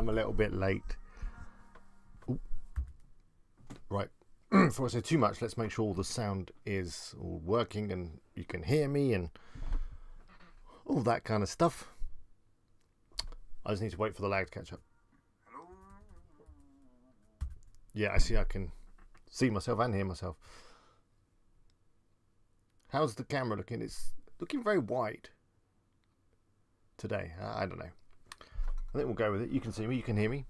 I'm a little bit late. Ooh. Right. Before I say too much, let's make sure all the sound is all working and you can hear me and all that kind of stuff. I just need to wait for the lag to catch up. Hello. Yeah, I see. I can see myself and hear myself. How's the camera looking? It's looking very wide today. I don't know. I think we'll go with it. You can see me. You can hear me.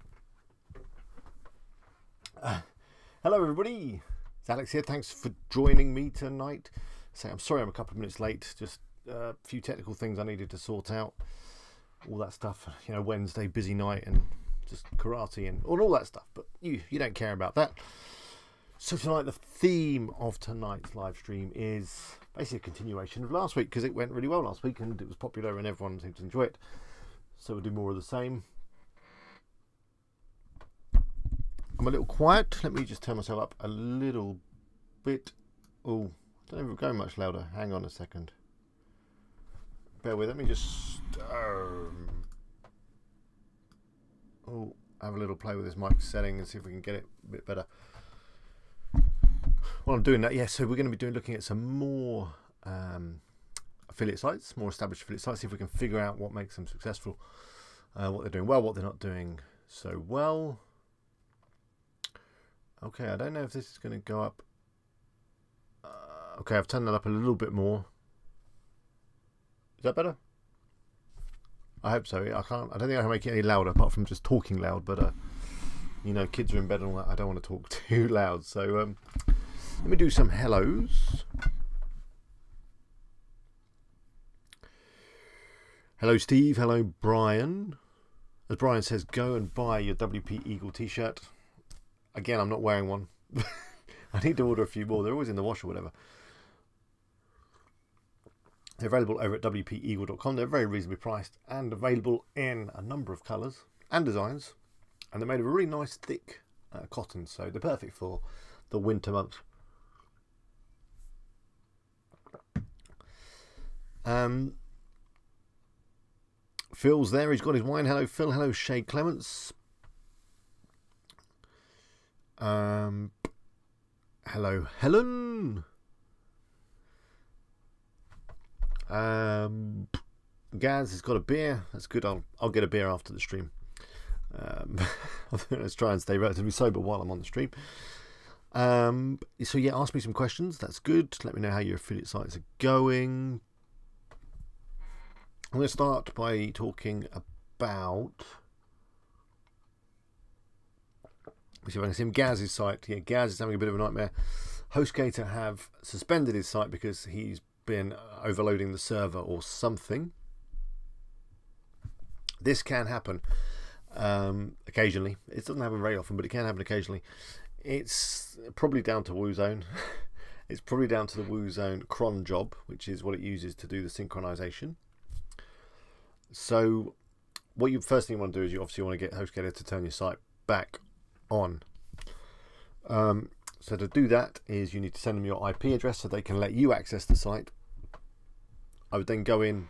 Hello, everybody. It's Alex here. Thanks for joining me tonight. So I'm sorry I'm a couple of minutes late. Just a few technical things I needed to sort out. All that stuff. You know, Wednesday, busy night, and just karate and all that stuff. But you don't care about that. So tonight, the theme of tonight's live stream is basically a continuation of last week, because it went really well last week and it was popular and everyone seemed to enjoy it. So we'll do more of the same. I'm a little quiet. Let me just turn myself up a little bit. Oh, I don't know if we're going much louder. Hang on a second. Bear with. Let me just have a little play with this mic setting and see if we can get it a bit better. While I'm doing that, yeah, so we're going to be looking at some more affiliate sites, more established affiliate sites, see if we can figure out what makes them successful, what they're doing well, what they're not doing so well. Okay, I don't know if this is going to go up. Okay, I've turned that up a little bit more. Is that better? I hope so. I don't think I can make it any louder apart from just talking loud, but you know, kids are in bed and all that. I don't want to talk too loud. So let me do some hellos. Hello, Steve. Hello, Brian. As Brian says, go and buy your WP Eagle t-shirt. Again, I'm not wearing one. I need to order a few more. They're always in the wash or whatever. They're available over at wpeagle.com. They're very reasonably priced and available in a number of colours and designs. And they're made of a really nice thick cotton, so they're perfect for the winter months. Phil's there. He's got his wine. Hello, Phil. Hello, Shay Clements. Hello, Helen. Gaz has got a beer. That's good. I'll get a beer after the stream. Let's try and stay relatively sober while I'm on the stream. So yeah, ask me some questions. That's good. Let me know how your affiliate sites are going. I'm going to start by talking about. See if I can see him. Gaz's site. Yeah, Gaz is having a bit of a nightmare. HostGator have suspended his site because he's been overloading the server or something. This can happen occasionally. It doesn't happen very often, but it can happen occasionally. It's probably down to WooZone. It's probably down to the WooZone cron job, which is what it uses to do the synchronization. So what you first thing you want to do is you obviously want to get HostGator to turn your site back on. So to do that is you need to send them your IP address so they can let you access the site. I would then go in,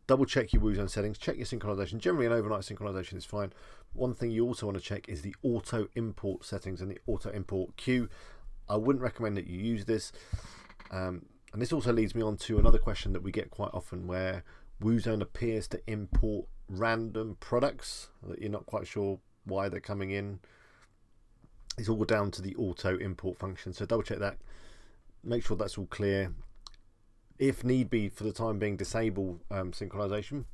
double check your WooZone settings, check your synchronization. Generally an overnight synchronization is fine. One thing you also want to check is the auto import settings and the auto import queue. I wouldn't recommend that you use this. And this also leads me on to another question that we get quite often, where WooZone appears to import random products that you're not quite sure why they're coming in. It's all down to the auto import function, so double check that, make sure that's all clear. If need be, for the time being, disable synchronization,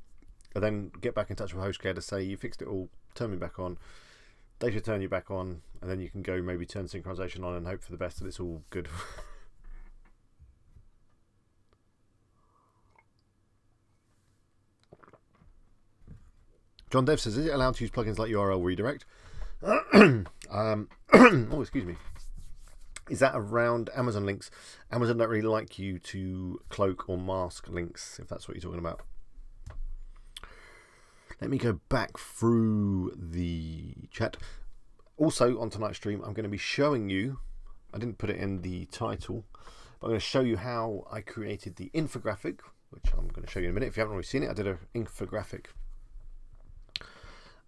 and then get back in touch with HostGator to say you fixed it all, turn me back on. They should turn you back on, and then you can go maybe turn synchronization on and hope for the best that it's all good. John Dev says, is it allowed to use plugins like URL redirect? Oh, excuse me. Is that around Amazon links? Amazon don't really like you to cloak or mask links, if that's what you're talking about. Let me go back through the chat. Also, on tonight's stream, I'm going to be showing you, I didn't put it in the title, but I'm going to show you how I created the infographic, which I'm going to show you in a minute. If you haven't already seen it, I did an infographic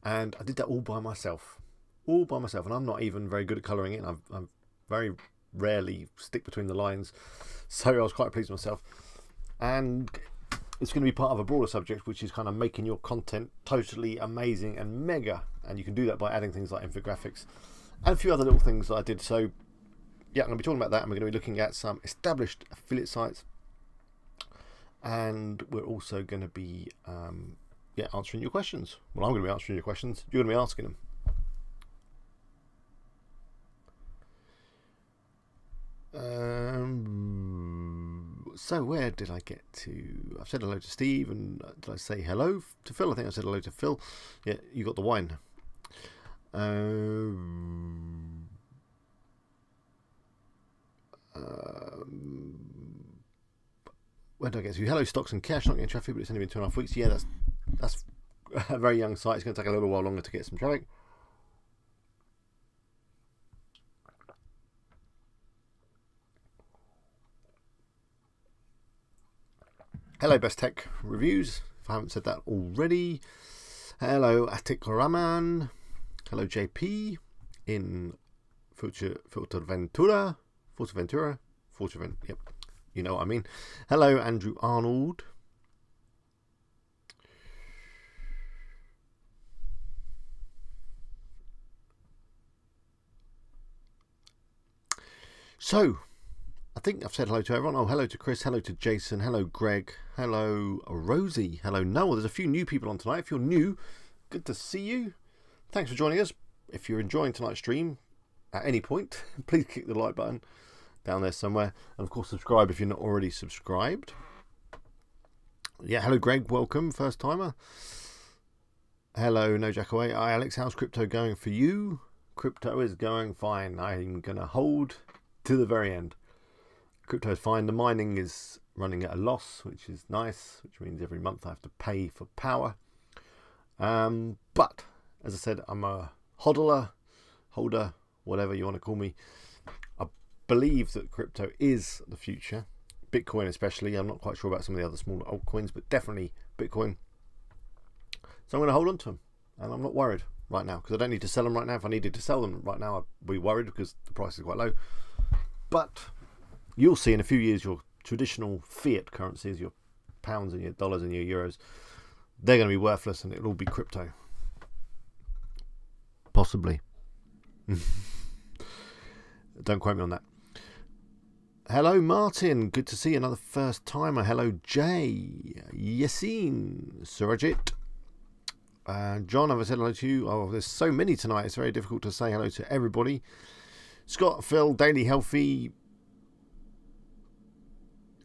and I did that all by myself. All by myself, and I'm not even very good at colouring it. I'm very rarely stick between the lines, so I was quite pleased with myself. And it's going to be part of a broader subject, which is kind of making your content totally amazing and mega, and you can do that by adding things like infographics and a few other little things that I did. So yeah, I'm going to be talking about that, and we're going to be looking at some established affiliate sites, and we're also going to be answering your questions. Well, I'm going to be answering your questions, you're going to be asking them. So where did I get to? I've said hello to Steve, and did I say hello to Phil? I think I said hello to Phil. Yeah, you got the wine. Where did I get to? Hello, Stocks and Cash. Not getting traffic, but it's only been 2.5 weeks. Yeah, that's a very young site. It's going to take a little while longer to get some traffic. Hello, Best Tech Reviews, if I haven't said that already. Hello, Atik Raman. Hello, JP in Fuerteventura. Yep, you know what I mean. Hello, Andrew Arnold. So, I think I've said hello to everyone. Oh, hello to Chris, hello to Jason, hello Greg, hello Rosie, hello Noel. There's a few new people on tonight. If you're new, good to see you. Thanks for joining us. If you're enjoying tonight's stream at any point, please click the like button down there somewhere. And of course, subscribe if you're not already subscribed. Yeah, hello Greg, welcome, first timer. Hello, No Jack Away. Hi Alex, how's crypto going for you? Crypto is going fine. I'm going to hold to the very end. Crypto is fine. The mining is running at a loss, which is nice, which means every month I have to pay for power. But as I said, I'm a hodler, holder, whatever you want to call me. I believe that crypto is the future, Bitcoin especially. I'm not quite sure about some of the other smaller altcoins, but definitely Bitcoin. So I'm going to hold on to them, and I'm not worried right now because I don't need to sell them right now. If I needed to sell them right now, I'd be worried because the price is quite low. But you'll see in a few years your traditional fiat currencies, your pounds and your dollars and your euros, they're going to be worthless, and it'll all be crypto. Possibly. Don't quote me on that. Hello Martin, good to see another first timer. Hello Jay, Yassine, Surajit, John, I've said hello to you. Oh, there's so many tonight, it's very difficult to say hello to everybody. Scott, Phil, Daily Healthy.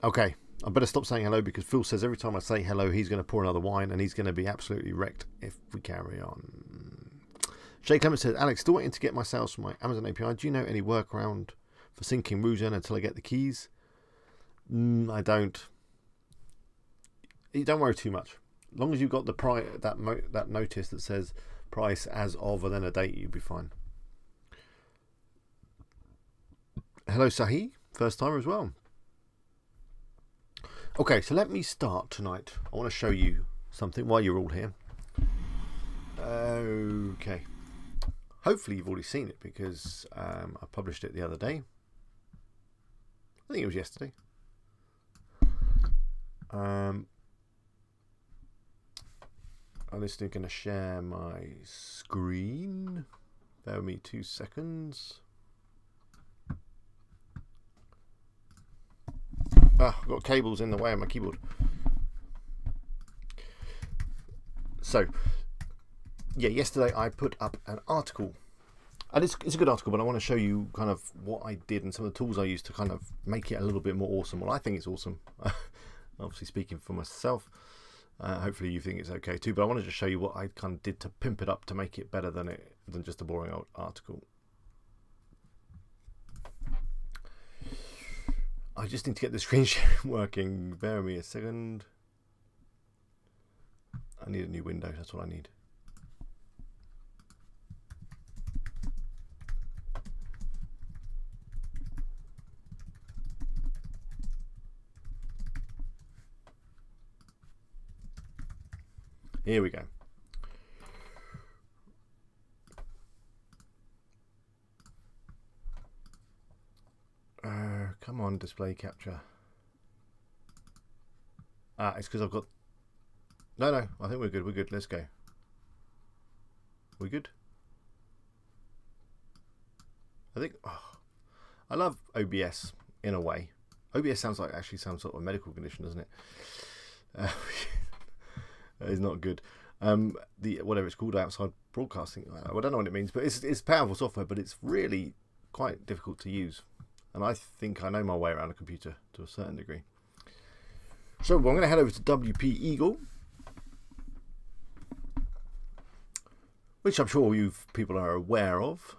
Okay, I better stop saying hello because Phil says every time I say hello he's going to pour another wine and he's going to be absolutely wrecked if we carry on. Jay Clement says, Alex, still waiting to get my sales from my Amazon API. Do you know any workaround for syncing Rugen until I get the keys? I don't. You don't worry too much. As long as you've got the that notice that says price as of and then a date, you'll be fine. Hello Sahi, first timer as well. Okay, so let me start tonight. I want to show you something while you're all here. Okay. Hopefully you've already seen it because I published it the other day. I think it was yesterday. I'm just going to share my screen. Bear with me 2 seconds. I've got cables in the way of my keyboard. So, yeah, yesterday I put up an article. And it's a good article, but I want to show you kind of what I did and some of the tools I used to kind of make it a little bit more awesome. Well, I think it's awesome. Obviously speaking for myself. Hopefully you think it's okay too, but I wanted to show you what I kind of did to pimp it up to make it better than just a boring old article. I just need to get the screen sharing working. Bear with me a second. I need a new window, that's what I need. Here we go. Come on, display capture. Ah, it's because I've got... No, I think we're good. We're good. Let's go. We good? I think... Oh, I love OBS in a way. OBS sounds like actually some sort of medical condition, doesn't it? It's not good. The whatever it's called, outside broadcasting. I don't know what it means, but it's powerful software, but it's really quite difficult to use. And I think I know my way around a computer to a certain degree. So I'm going to head over to WP Eagle, which I'm sure you people are aware of.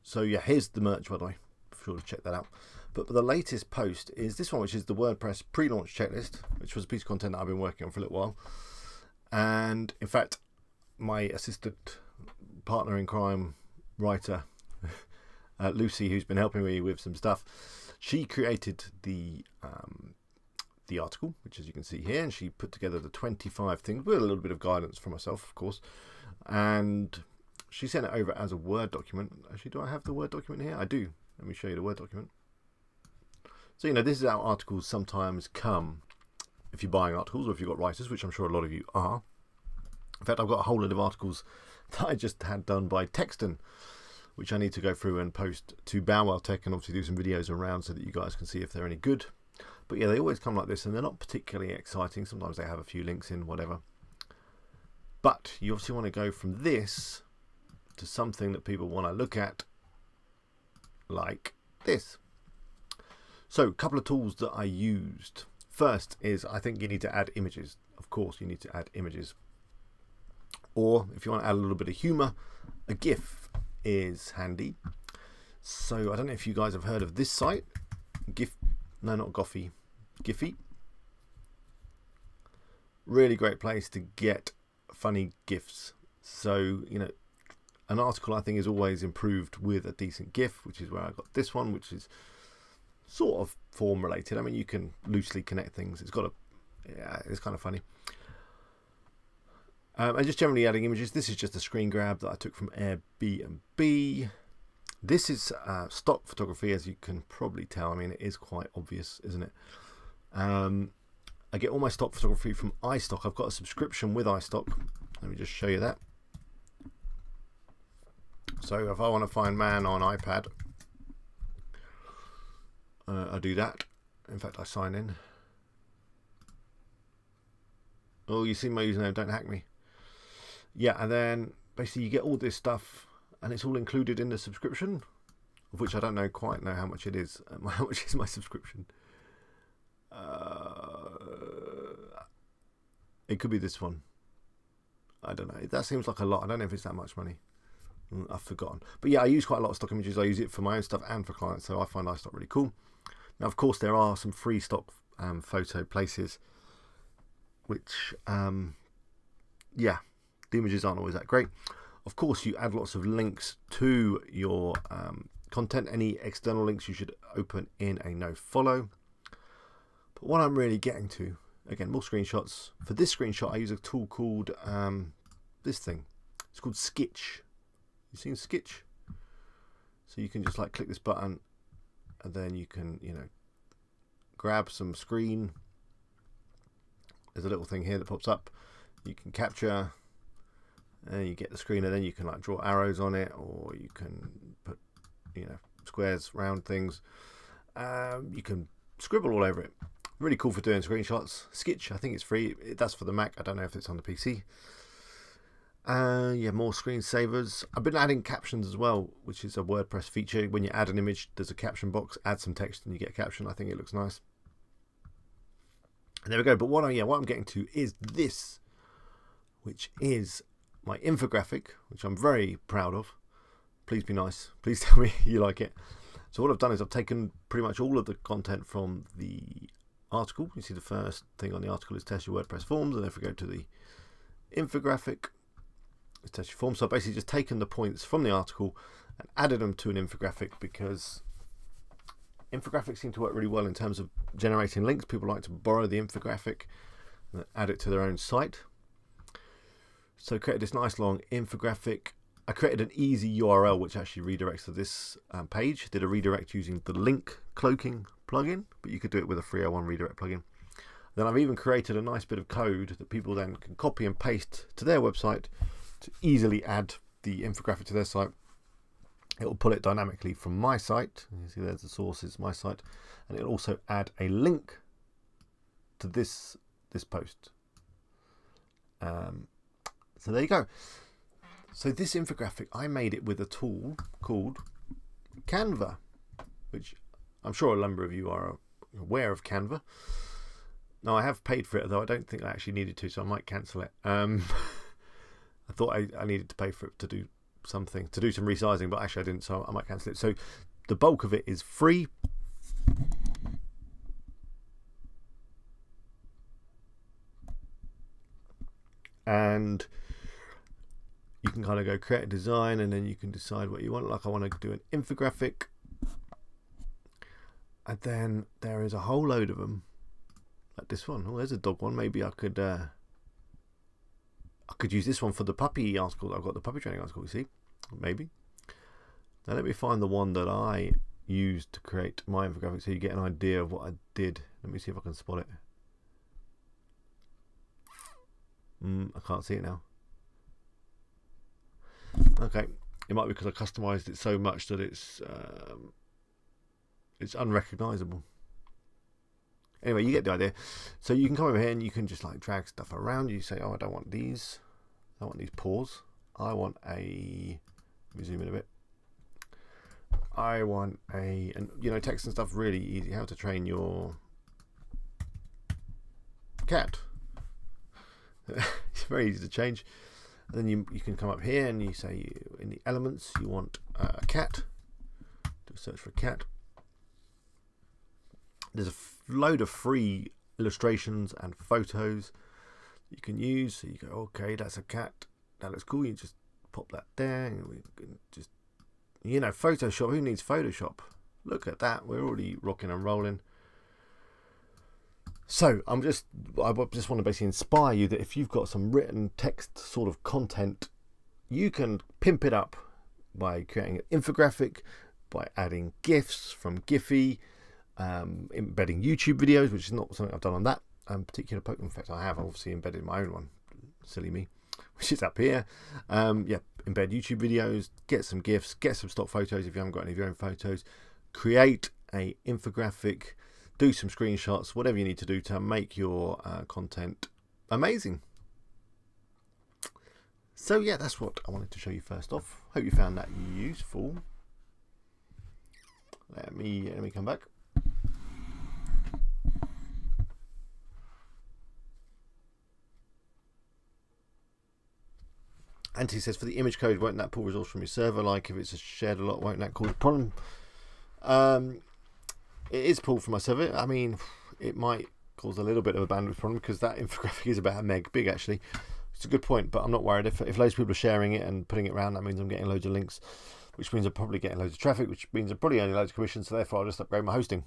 So yeah, here's the merch, by the way. Be sure to check that out. But the latest post is this one, which is the WordPress pre-launch checklist, which was a piece of content that I've been working on for a little while. And in fact, my assistant partner in crime, writer, Lucy, who's been helping me with some stuff, she created the article, which as you can see here, and she put together the 25 things with a little bit of guidance from myself, of course. And she sent it over as a Word document. Actually, do I have the Word document here? I do. Let me show you the Word document. So, you know, this is how articles sometimes come if you're buying articles or if you've got writers, which I'm sure a lot of you are. In fact, I've got a whole lot of articles that I just had done by Texton, which I need to go through and post to Bow Wow Tech and obviously do some videos around so that you guys can see if they're any good. But yeah, they always come like this, and they're not particularly exciting. Sometimes they have a few links in, whatever. But you obviously want to go from this to something that people want to look at, like this. So a couple of tools that I used. First is, I think you need to add images. Of course you need to add images. Or if you want to add a little bit of humor, a GIF is handy. So I don't know if you guys have heard of this site. No, not Gophy. Giphy. Really great place to get funny GIFs. So, you know, an article I think is always improved with a decent GIF, which is where I got this one, which is sort of form related. I mean, you can loosely connect things. It's got a, yeah, it's kind of funny. And just generally adding images. This is just a screen grab that I took from Airbnb. This is stock photography, as you can probably tell. I mean, it is quite obvious, isn't it? I get all my stock photography from iStock. I've got a subscription with iStock. Let me just show you that. So if I want to find man on iPad, I do that. In fact, I sign in. Oh, you see my username, don't hack me. Yeah, and then basically you get all this stuff, and it's all included in the subscription, of which I don't quite know how much it is. How much is my subscription? It could be this one. I don't know. That seems like a lot. I don't know if it's that much money. I've forgotten. But yeah, I use quite a lot of stock images. I use it for my own stuff and for clients, so I find iStock really cool. Now, of course, there are some free stock photo places, which, yeah, the images aren't always that great. Of course, you add lots of links to your content. Any external links you should open in a nofollow. But what I'm really getting to, again, more screenshots. For this screenshot, I use a tool called this thing. It's called Sketch. You seen Sketch? So you can just like click this button, and then you can, you know, grab some screen. There's a little thing here that pops up. You can capture, and you get the screen, and then you can like draw arrows on it, or you can put, you know, squares, round things. You can scribble all over it. Really cool for doing screenshots. Sketch, I think it's free. That's for the Mac. I don't know if it's on the PC. Yeah, more screensavers. I've been adding captions as well, which is a WordPress feature. When you add an image, there's a caption box. Add some text and you get a caption. I think it looks nice. And there we go. But what I'm getting to is this, which is my infographic, which I'm very proud of. Please be nice. Please tell me you like it. So what I've done is I've taken pretty much all of the content from the article. You see the first thing on the article is test your WordPress forms, and if we go to the infographic, it's test your forms. So I've basically just taken the points from the article and added them to an infographic, because infographics seem to work really well in terms of generating links. People like to borrow the infographic and add it to their own site. So I created this nice long infographic, I created an easy URL which actually redirects to this page. Did a redirect using the link cloaking plugin, but you could do it with a 301 redirect plugin. Then I've even created a nice bit of code that people then can copy and paste to their website to easily add the infographic to their site. It will pull it dynamically from my site. You see there's the source, it's my site, and it'll also add a link to this post. So there you go. So this infographic, I made it with a tool called Canva, which I'm sure a number of you are aware of Canva. Now I have paid for it, though I don't think I actually needed to, so I might cancel it. I thought I needed to pay for it to do something, to do some resizing, but actually I didn't, so I might cancel it. So the bulk of it is free. And you can kind of go create a design, and then you can decide what you want. Like I want to do an infographic, and then there is a whole load of them, like this one. Oh, there's a dog one. Maybe I could use this one for the puppy article. I've got the puppy training article. You see, maybe. Now let me find the one that I used to create my infographic, so you get an idea of what I did. Let me see if I can spot it. I can't see it now. Okay, it might be because I customized it so much that it's unrecognizable. Anyway, you get the idea. So you can come over here and you can just like drag stuff around. You say, oh, I don't want these. I want these paws. I want a. Let me zoom in a bit. I want a, and you know, text and stuff really easy. How to train your cat. It's very easy to change. And then you can come up here and you say in the elements you want a cat. Do a search for a cat. There's a load of free illustrations and photos you can use. So you go, okay, that's a cat. That looks cool. You just pop that there. And we can just, you know, Photoshop. Who needs Photoshop? Look at that. We're already rocking and rolling. So I just want to basically inspire you that if you've got some written text sort of content, you can pimp it up by creating an infographic, by adding GIFs from Giphy, embedding YouTube videos, which is not something I've done on that particular Pokemon. In fact, I have obviously embedded my own one, silly me, which is up here. Yeah, embed YouTube videos, get some GIFs, get some stock photos if you haven't got any of your own photos, create a infographic, do some screenshots, whatever you need to do to make your content amazing. So yeah, that's what I wanted to show you first off. Hope you found that useful. Let me come back. Anthony says, for the image code, won't that pull resource from your server? Like if it's shared a lot, won't that cause a problem? It is pulled from my server. I mean, it might cause a little bit of a bandwidth problem because that infographic is about a meg big actually. It's a good point, but I'm not worried. If loads of people are sharing it and putting it around, that means I'm getting loads of links, which means I'm probably getting loads of traffic, which means I'm probably earning loads of commission, so therefore I'll just upgrade my hosting.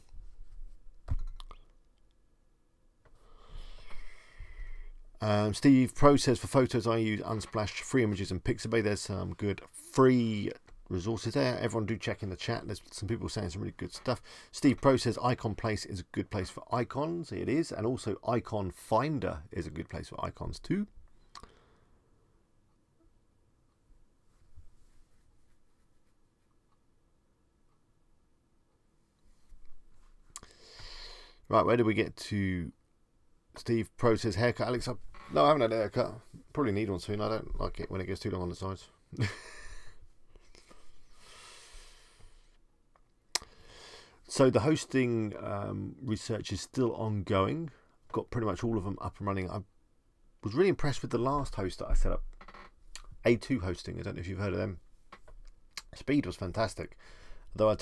Steve Pro says, for photos I use Unsplash, Free Images and Pixabay. There's some good free resources there. Everyone do check in the chat. There's some people saying some really good stuff. Steve Pro says Icon Place is a good place for icons. It is. And also Icon Finder is a good place for icons too. Right, where did we get to? Steve Pro says haircut. Alex, no, I haven't had a haircut. Probably need one soon. I don't like it when it gets too long on the sides. So the hosting research is still ongoing. I've got pretty much all of them up and running. I was really impressed with the last host that I set up, A2 hosting. I don't know if you've heard of them. Speed was fantastic, though I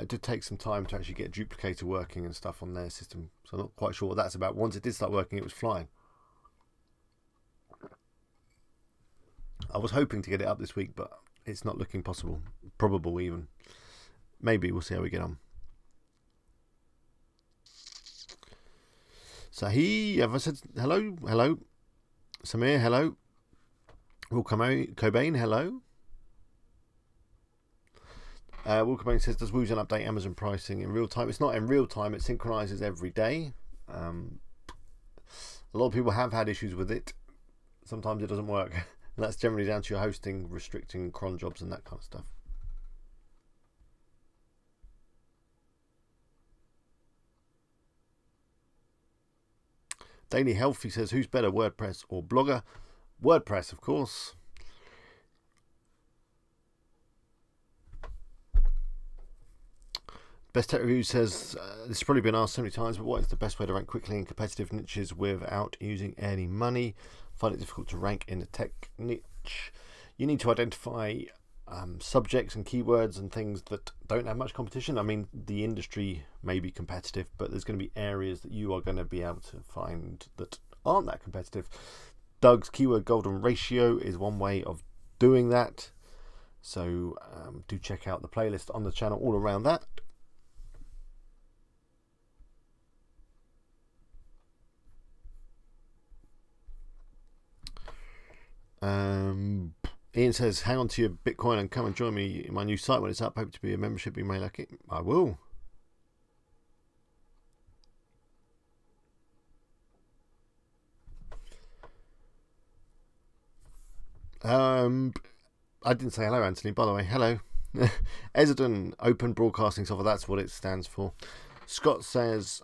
did take some time to actually get duplicator working and stuff on their system. So I'm not quite sure what that's about. Once it did start working, it was flying. I was hoping to get it up this week, but it's not looking possible. Probable even. Maybe we'll see how we get on. Sahi, have I said hello? Hello. Samir, hello. Will Cobain, hello. Wilkman says, does Woozone update Amazon pricing in real time? It's not in real time, it synchronizes every day. A lot of people have had issues with it. Sometimes it doesn't work. And that's generally down to your hosting restricting cron jobs and that kind of stuff. Daily Healthy says, who's better, WordPress or Blogger? WordPress, of course. Best Tech Review says, this has probably been asked so many times, but what is the best way to rank quickly in competitive niches without using any money? Find it difficult to rank in a tech niche. You need to identify subjects and keywords and things that don't have much competition. I mean, the industry may be competitive, but there's going to be areas that you are going to be able to find that aren't that competitive. Doug's keyword golden ratio is one way of doing that. So do check out the playlist on the channel all around that. Ian says, hang on to your Bitcoin and come and join me in my new site when it's up. Hope to be a membership. You may like it. I will. I didn't say hello, Anthony, by the way. Hello. Ezerdon Open Broadcasting Software, that's what it stands for. Scott says,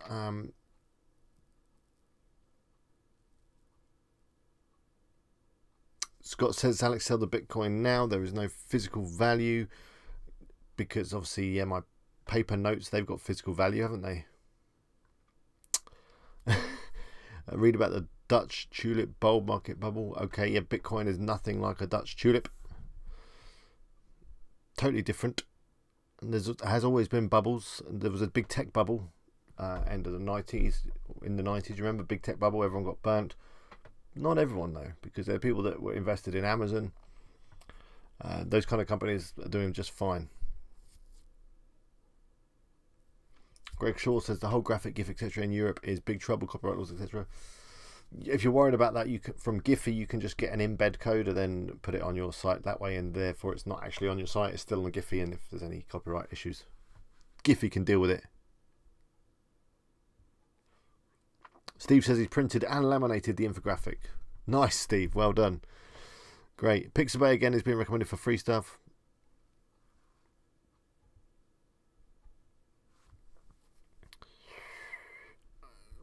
Alex, sell the Bitcoin now. There is no physical value because obviously, yeah, my paper notes, they've got physical value, haven't they? Read about the Dutch tulip bulb market bubble. Okay, yeah, Bitcoin is nothing like a Dutch tulip. Totally different. And there has always been bubbles. There was a big tech bubble end of the 90s. In the 90s, you remember big tech bubble? Everyone got burnt. Not everyone though, because there are people that were invested in Amazon. Those kind of companies are doing just fine. Greg Shaw says the whole graphic, GIF, etc. in Europe is big trouble, copyright laws, etc. If you're worried about that, you can, from Giphy, you can just get an embed code and then put it on your site that way, and therefore it's not actually on your site, it's still on Giphy, and if there's any copyright issues, Giphy can deal with it. Steve says he's printed and laminated the infographic. Nice, Steve, well done. Great. Pixabay again is being recommended for free stuff.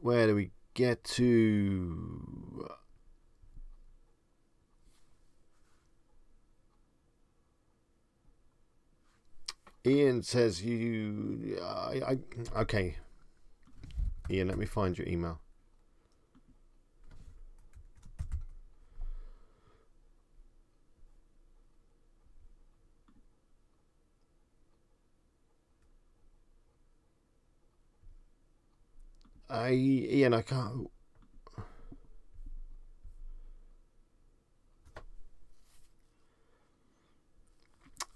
Where do we get to? Ian says you okay. Ian, let me find your email. Ian, I can't.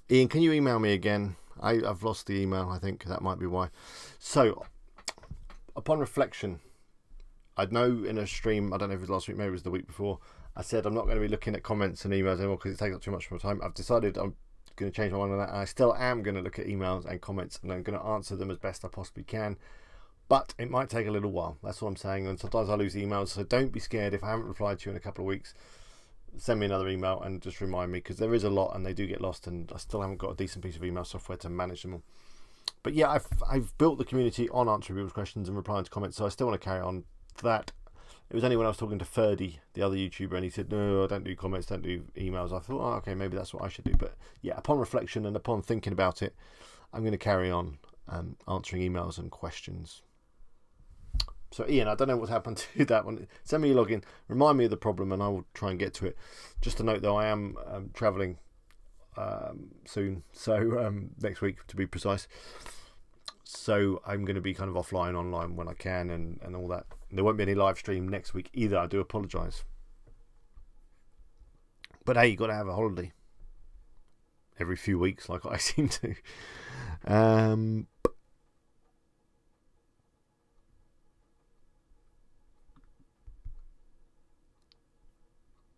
Ian, can you email me again? I've lost the email. I think that might be why. So, upon reflection, I know in a stream, I don't know if it was last week, maybe it was the week before, I said I'm not going to be looking at comments and emails anymore because it takes up too much of my time. I've decided I'm going to change my mind on that. And I still am going to look at emails and comments, and I'm going to answer them as best I possibly can. But it might take a little while. That's what I'm saying. And sometimes I lose emails, so don't be scared if I haven't replied to you in a couple of weeks. Send me another email and just remind me, because there is a lot and they do get lost, and I still haven't got a decent piece of email software to manage them all. But yeah, I've built the community on answering people's questions and replying to comments, so I still want to carry on that. It was only when I was talking to Ferdy, the other YouTuber, and he said, no, I don't do comments, don't do emails. I thought, oh, okay, maybe that's what I should do. But yeah, upon reflection and upon thinking about it, I'm going to carry on answering emails and questions. So Ian, I don't know what's happened to that one. Send me your login, remind me of the problem, and I will try and get to it. Just a note though, I am travelling soon, so next week to be precise. So I'm going to be kind of offline, online when I can, and all that. There won't be any live stream next week either. I do apologise. But hey, you got to have a holiday every few weeks, like I seem to.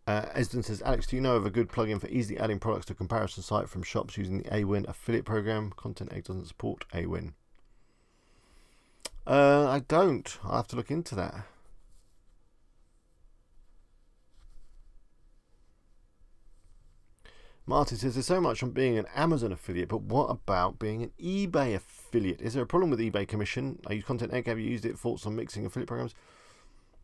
Esden says, Alex, do you know of a good plugin for easily adding products to a comparison site from shops using the AWin affiliate program? Content Egg doesn't support AWin. I don't. I'll have to look into that. Martin says, there's so much on being an Amazon affiliate, but what about being an eBay affiliate? Is there a problem with eBay commission? I use Content Egg. Have you used it? Thoughts on mixing affiliate programs?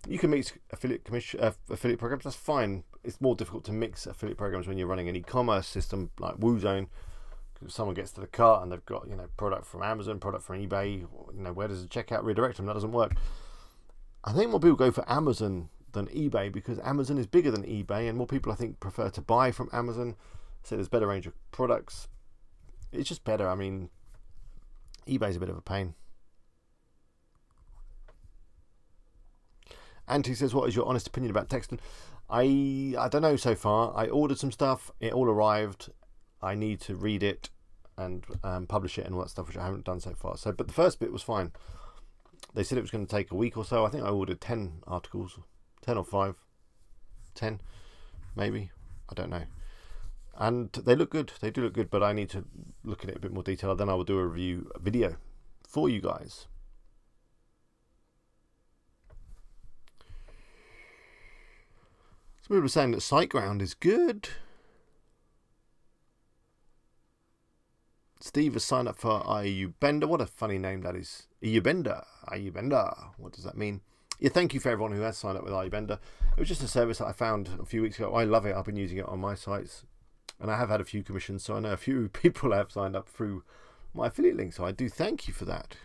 You can mix affiliate programs. That's fine. It's more difficult to mix affiliate programs when you're running an e-commerce system like WooZone. If someone gets to the cart and they've got, you know, product from Amazon, product from eBay, you know, where does the checkout redirect them? That doesn't work. I think more people go for Amazon than eBay because Amazon is bigger than eBay, and more people, I think, prefer to buy from Amazon. So there's better range of products. It's just better. I mean, eBay's a bit of a pain. Auntie says, what is your honest opinion about Texton? I don't know so far. I ordered some stuff. It all arrived. I need to read it and publish it and all that stuff, which I haven't done so far. So, but the first bit was fine. They said it was going to take a week or so. I think I ordered 10 articles. 10 or 5. 10, maybe. I don't know. And they look good. They do look good, but I need to look at it a bit more detail. Then I will do a review video for you guys. Some people are saying that SiteGround is good. Steve has signed up for IUBender. What a funny name that is. IUBender. IUBender. What does that mean? Yeah, thank you for everyone who has signed up with IUBender. It was just a service that I found a few weeks ago. I love it. I've been using it on my sites. And I have had a few commissions, so I know a few people have signed up through my affiliate link. So I do thank you for that.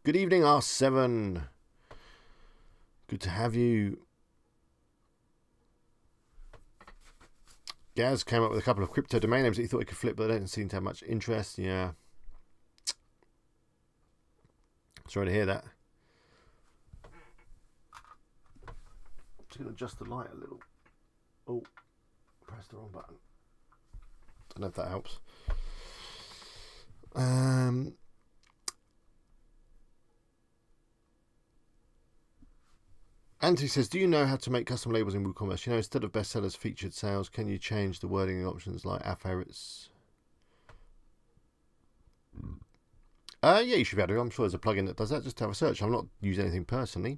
Good evening, R7. Good to have you. Gaz came up with a couple of crypto domain names that he thought he could flip, but they don't seem to have much interest. Yeah. Sorry to hear that. Just going to adjust the light a little. Oh, pressed the wrong button. Don't know if that helps. Anthony says, do you know how to make custom labels in WooCommerce? You know, instead of bestsellers, featured sales, can you change the wording and options like our favorites? Yeah, you should be able to. I'm sure there's a plugin that does that. Just have a search. I've not used anything personally.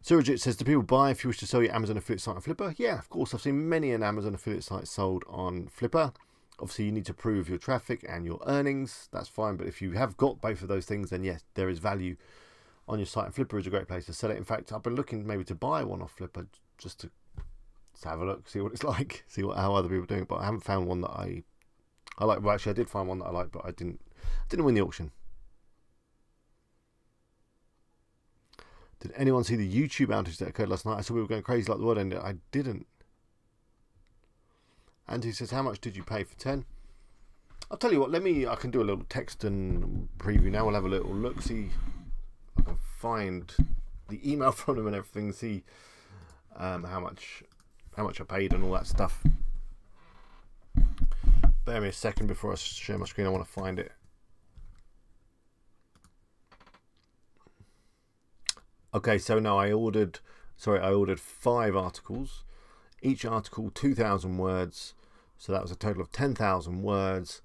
Surajit says, do people buy if you wish to sell your Amazon affiliate site on Flipper? Yeah, of course. I've seen many an Amazon affiliate site sold on Flipper. Obviously, you need to prove your traffic and your earnings. That's fine. But if you have got both of those things, then yes, there is value on your site. And Flipper is a great place to sell it. In fact, I've been looking maybe to buy one off Flipper just to have a look, see what it's like, see how other people are doing. But I haven't found one that I like. Well, actually, I did find one that I liked, but I didn't win the auction. Did anyone see the YouTube outage that occurred last night? I saw we were going crazy like the world ended. I didn't. And he says, how much did you pay for 10? I'll tell you what, I can do a little text and preview now. We'll have a little look, see if I can find the email from them and everything, see how much I paid and all that stuff. Bear me a second before I share my screen. I want to find it. Okay, so now I ordered 5 articles. Each article 2,000 words, so that was a total of 10,000 words.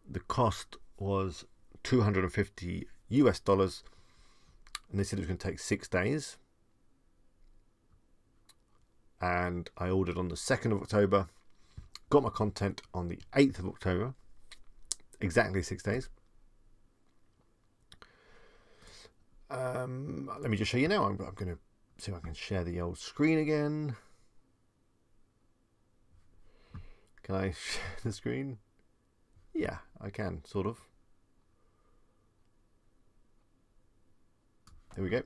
The cost was $250 US, and they said it was going to take 6 days. And I ordered on the 2nd of October, got my content on the 8th of October, exactly 6 days. Let me just show you now. I'm going to see if I can share the old screen again. Can I share the screen? Yeah, I can, sort of. There we go.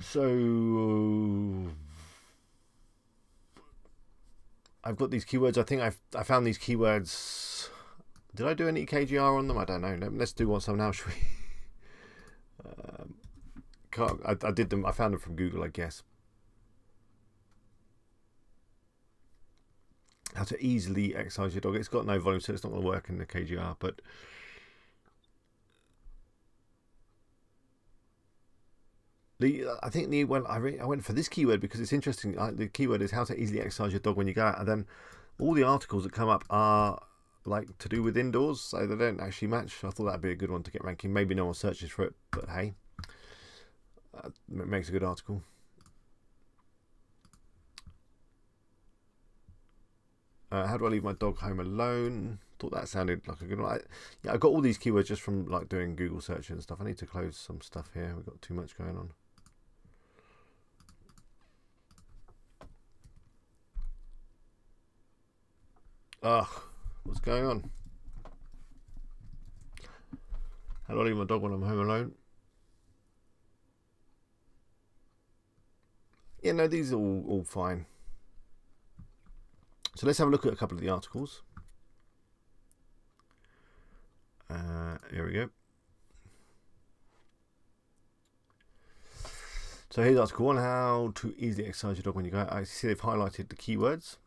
So I've got these keywords. I think I found these keywords. Did I do any KGR on them? I don't know. Let's do one some now, shall we? I did them. I found them from Google, I guess. how to easily exercise your dog. It's got no volume, so it's not going to work in the KGR, but I think I went for this keyword because it's interesting. The keyword is how to easily exercise your dog when you go out, and then all the articles that come up are like to do with indoors, so they don't actually match. I thought that'd be a good one to get ranking. Maybe no one searches for it, but hey, it makes a good article. How do I leave my dog home alone? Thought that sounded like a good one. Yeah, I got all these keywords just from like doing Google searches and stuff. I need to close some stuff here. We've got too much going on. Ugh, what's going on? How do I leave my dog when I'm home alone? Yeah, no, these are all fine. So let's have a look at a couple of the articles. Here we go. So here's article 1, how to easily exercise your dog when you go out. I see they've highlighted the keywords.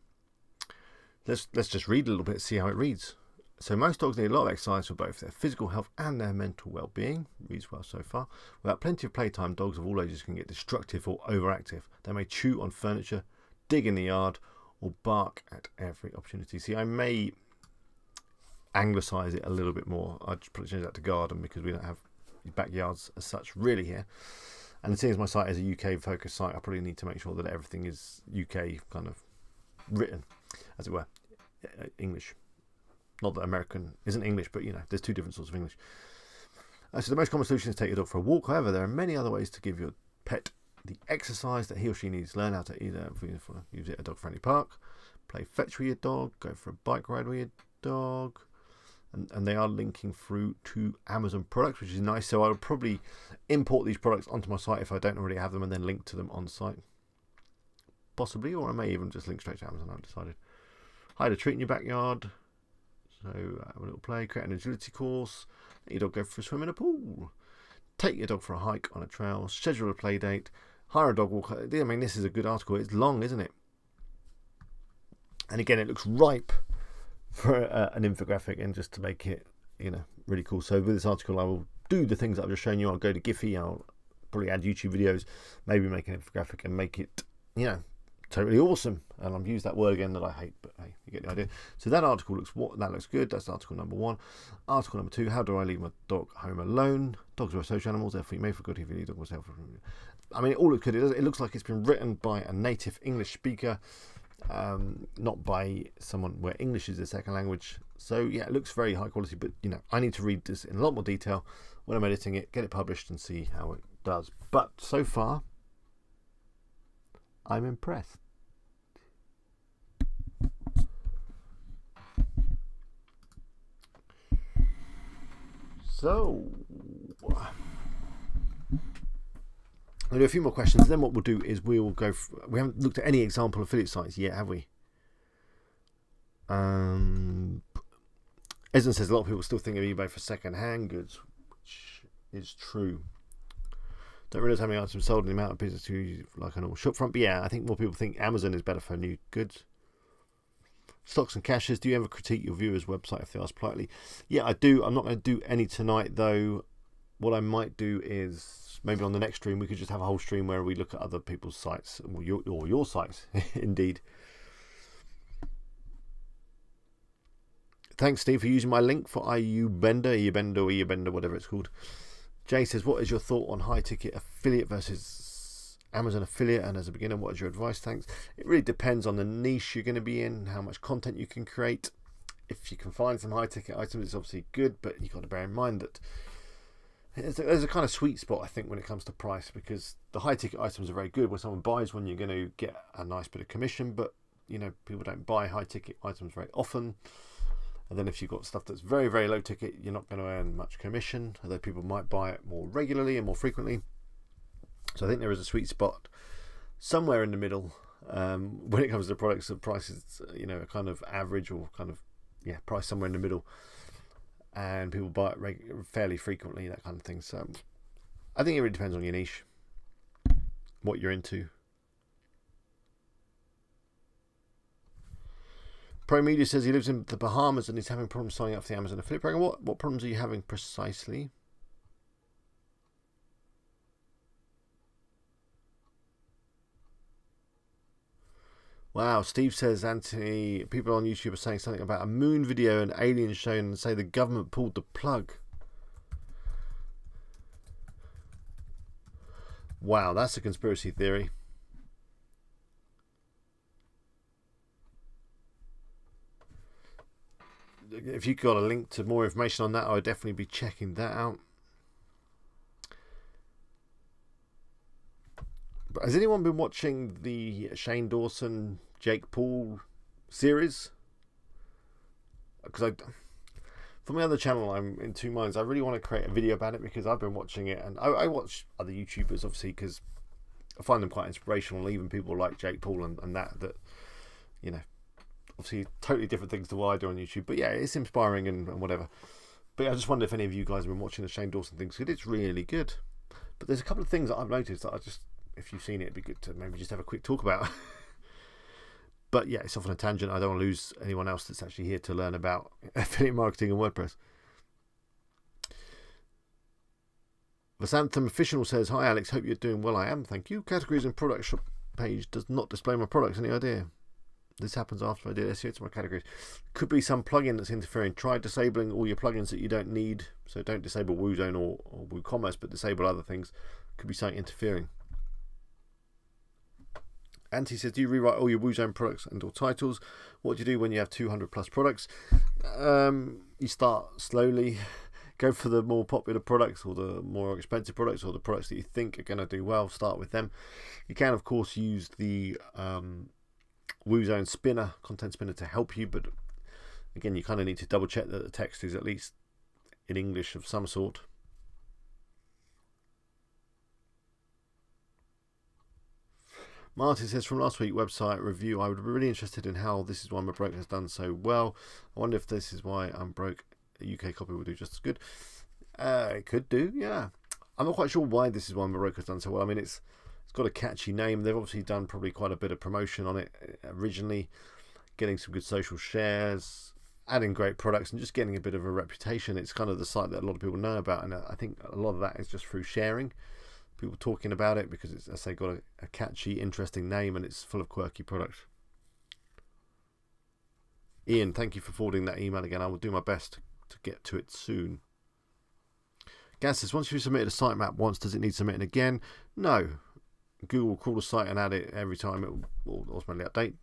Let's just read a little bit, see how it reads. So most dogs need a lot of exercise for both their physical health and their mental well-being. Reads well so far. Without plenty of playtime, dogs of all ages can get destructive or overactive. They may chew on furniture, dig in the yard, or bark at every opportunity. See, I may anglicise it a little bit more. I'd probably change that to garden because we don't have backyards as such really here. And seeing as my site is a UK focused site, I probably need to make sure that everything is UK kind of written, as it were, English. Not that American isn't English, but you know, there's two different sorts of English. So the most common solution is take your dog for a walk. However, there are many other ways to give your pet the exercise that he or she needs. Learn how to either use it at a dog-friendly park, play fetch with your dog, go for a bike ride with your dog. And they are linking through to Amazon products, which is nice. So I'll probably import these products onto my site if I don't already have them and then link to them on site. Possibly, or I may even just link straight to Amazon, I've decided. Hide a treat in your backyard. So have a little play, create an agility course. Let your dog go for a swim in a pool. Take your dog for a hike on a trail. Schedule a play date. Hire a dog walker. I mean, this is a good article. It's long, isn't it? And again, it looks ripe for an infographic, and just to make it, you know, really cool. So with this article, I will do the things that I've just shown you. I'll go to Giphy. I'll probably add YouTube videos, maybe make an infographic and make it, you know, totally awesome. And I've used that word again that I hate, but hey, you get the idea. So that article looks good. That's article number 1. Article number 2, how do I leave my dog home alone? Dogs are social animals, therefore you may feel good if your dog was helpful. I mean, it all looks good. It looks like it's been written by a native English speaker, not by someone where English is their second language. So yeah, it looks very high quality, but you know, I need to read this in a lot more detail when I'm editing it, get it published and see how it does. But so far, I'm impressed. So I'll do a few more questions. Then what we'll do is we will go. We haven't looked at any example affiliate sites yet, have we? Esden says a lot of people still think of eBay for second-hand goods, which is true. Don't realise how many items sold and the amount of business to use like a normal shopfront. But yeah, I think more people think Amazon is better for new goods. Stocks and cashes. Do you ever critique your viewers' website if they ask politely? Yeah, I do. I'm not going to do any tonight though. What I might do is maybe on the next stream we could just have a whole stream where we look at other people's sites, or your sites, indeed. Thanks, Steve, for using my link for Ubender, whatever it's called. Jay says, what is your thought on high-ticket affiliate versus Amazon affiliate? And as a beginner, what is your advice? Thanks. It really depends on the niche you're going to be in, how much content you can create. If you can find some high-ticket items, it's obviously good, but you've got to bear in mind that there's a kind of sweet spot, I think, when it comes to price, because the high-ticket items are very good. When someone buys one, you're going to get a nice bit of commission, but, you know, people don't buy high-ticket items very often. And then if you've got stuff that's very, very low ticket, you're not going to earn much commission, although people might buy it more regularly and more frequently. So I think there is a sweet spot somewhere in the middle when it comes to products. The prices, you know, are kind of average, or kind of, yeah, price somewhere in the middle. And people buy it fairly frequently, that kind of thing. So I think it really depends on your niche, what you're into. Pro Media says he lives in the Bahamas and he's having problems signing up for the Amazon affiliate program. What problems are you having precisely? Wow, Steve says, Anthony, people on YouTube are saying something about a moon video and aliens shown and say the government pulled the plug. Wow, that's a conspiracy theory. If you've got a link to more information on that, I would definitely be checking that out. But has anyone been watching the Shane Dawson, Jake Paul series? Because for my other channel, I'm in two minds. I really want to create a video about it because I've been watching it, and I watch other YouTubers obviously because I find them quite inspirational. Even people like Jake Paul and that you know, obviously totally different things to what I do on YouTube. But yeah, it's inspiring and whatever. But I just wonder if any of you guys have been watching the Shane Dawson things because it's really good. But there's a couple of things that I've noticed that if you've seen it, it'd be good to maybe just have a quick talk about. But yeah, it's off on a tangent. I don't want to lose anyone else that's actually here to learn about affiliate marketing and WordPress. Vasantham Official says, "Hi Alex, hope you're doing well." I am, thank you. Categories and product shop page does not display my products. Any idea? This happens after I did SEO to my categories. Could be some plugin that's interfering. Try disabling all your plugins that you don't need. So don't disable WooZone or WooCommerce, but disable other things. Could be something interfering. Antti says, do you rewrite all your WooZone products and or titles? What do you do when you have 200 plus products? You start slowly. Go for the more popular products or the more expensive products or the products that you think are going to do well. Start with them. You can, of course, use the WooZone spinner, content spinner, to help you. But again, you kind of need to double check that the text is at least in English of some sort. Martin says, from last week's website review, I would be really interested in how This Is Why My Broke has done so well. I wonder if This Is Why I'm Broke, a UK copy will do just as good. It could do, yeah. I'm not quite sure why This Is Why My Broke has done so well. I mean, it's got a catchy name. They've obviously done probably quite a bit of promotion on it originally, getting some good social shares, adding great products, and just getting a bit of a reputation. It's kind of the site that a lot of people know about, and I think a lot of that is just through sharing. People talking about it because it's, as I say, got a catchy, interesting name and it's full of quirky products. Ian, thank you for forwarding that email again. I will do my best to get to it soon. Gaz says, once you've submitted a sitemap once, does it need submitting again? No. Google will crawl the site and add it every time. It will automatically update.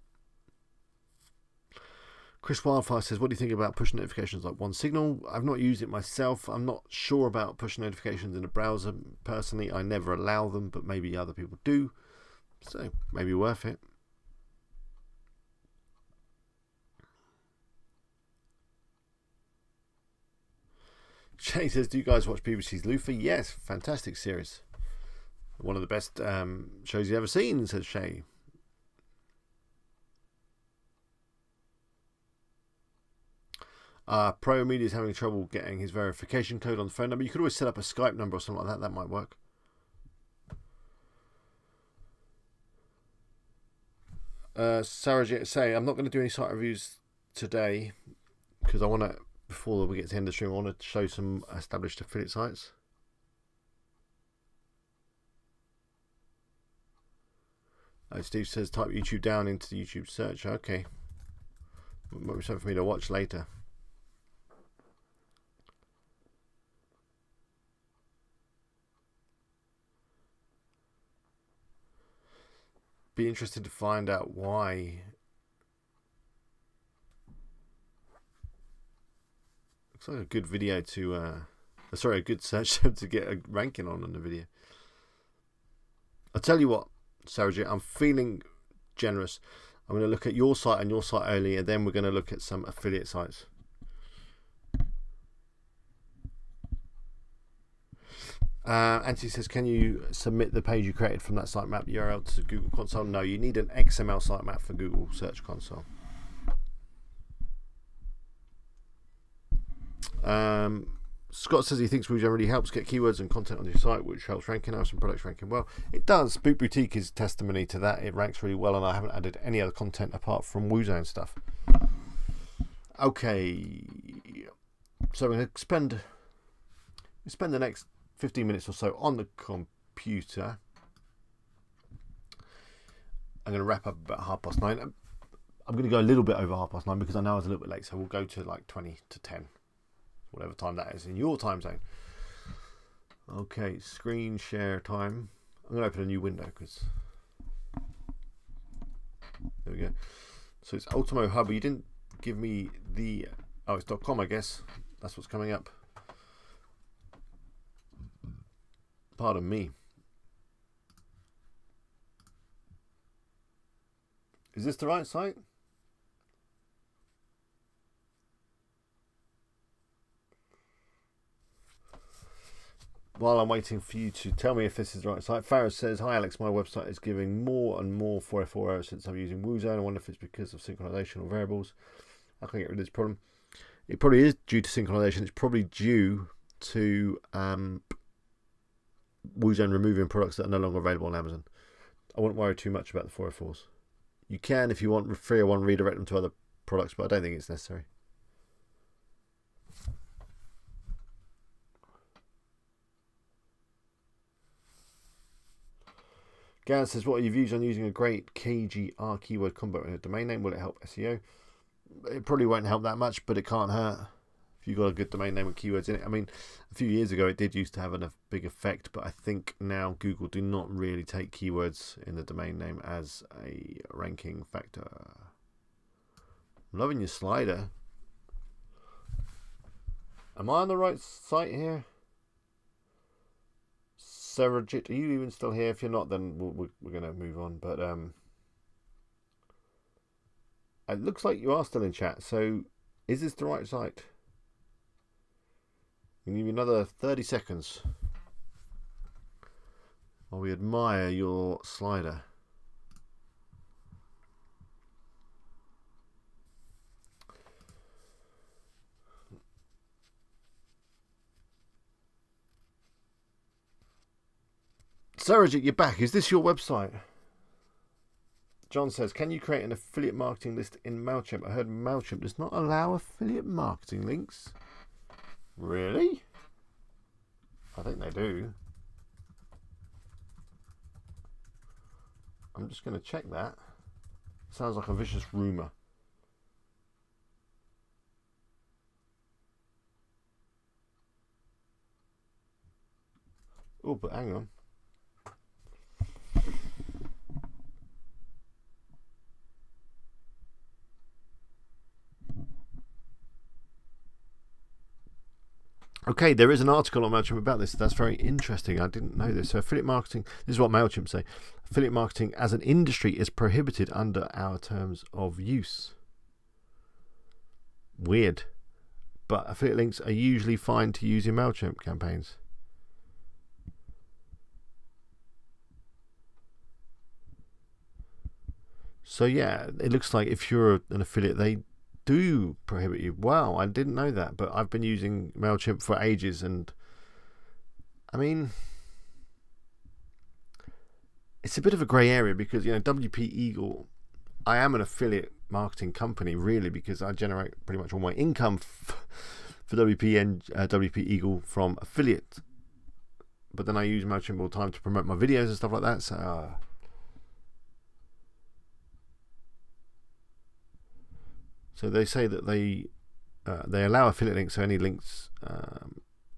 Chris Wildfire says, what do you think about push notifications like OneSignal? I've not used it myself. I'm not sure about push notifications in a browser. Personally, I never allow them, but maybe other people do. So, maybe worth it. Shay says, do you guys watch BBC's Luther? Yes, fantastic series. One of the best shows you've ever seen, says Shay. Pro Media is having trouble getting his verification code on the phone number. You could always set up a Skype number or something like that. That might work. Sarah say, I'm not going to do any site reviews today because I want to, before we get to the end of the stream, I want to show some established affiliate sites. Steve says, type YouTube down into the YouTube search. Okay. Might be something for me to watch later. Be interested to find out why. Looks like a good video to sorry, a good search term to get a ranking on the video. I'll tell you what, Sarah J, I'm feeling generous. I'm going to look at your site and your site only, and then we're going to look at some affiliate sites. Anthony says, can you submit the page you created from that sitemap URL to Google Console? No, you need an XML sitemap for Google Search Console. Scott says he thinks WooZone really helps get keywords and content on your site, which helps ranking. I have some products ranking well. It does. Boot Boutique is testimony to that. It ranks really well, and I haven't added any other content apart from WooZone stuff. Okay, so we're going to spend the next 15 minutes or so on the computer. I'm going to wrap up about 9:30. I'm going to go a little bit over 9:30 because I know I was a little bit late, so we'll go to like 20 to 10, whatever time that is in your time zone. Okay, screen share time. I'm going to open a new window because there we go. So it's Ultimo Hub. You didn't give me the it's .com, I guess. That's what's coming up. Pardon me. Is this the right site? While I'm waiting for you to tell me if this is the right site, Farah says, "Hi Alex, my website is giving more and more 404 errors since I'm using Woozone. I wonder if it's because of synchronization or variables. How can I get rid of this problem?" It probably is due to synchronization. It's probably due to Woozone removing products that are no longer available on Amazon. I wouldn't worry too much about the 404s. You can, if you want, 301 redirect them to other products, but I don't think it's necessary. Gaz says, "What are your views on using a great KGR keyword combo in a domain name? Will it help SEO?" It probably won't help that much, but it can't hurt if you've got a good domain name with keywords in it. I mean, a few years ago it did used to have a big effect, but I think now Google do not really take keywords in the domain name as a ranking factor. I'm loving your slider. Am I on the right site here? Sarajit, are you even still here? If you're not, then we're going to move on. But it looks like you are still in chat. So is this the right site? We'll give you another 30 seconds while we admire your slider. Sarajit, you're back. Is this your website? John says, "Can you create an affiliate marketing list in MailChimp? I heard MailChimp does not allow affiliate marketing links." Really? I think they do. I'm just going to check that. Sounds like a vicious rumor. Oh, but hang on. Okay, there is an article on MailChimp about this. That's very interesting. I didn't know this. So affiliate marketing, this is what MailChimp say. Affiliate marketing as an industry is prohibited under our terms of use. Weird. But affiliate links are usually fine to use in MailChimp campaigns. So yeah, it looks like if you're an affiliate, they do prohibit you. Wow, I didn't know that, but I've been using MailChimp for ages, and I mean, it's a bit of a grey area because, you know, WP Eagle, I am an affiliate marketing company really because I generate pretty much all my income for WP and WP Eagle from affiliate, but then I use MailChimp all the time to promote my videos and stuff like that. So they say that they allow affiliate links, so any links,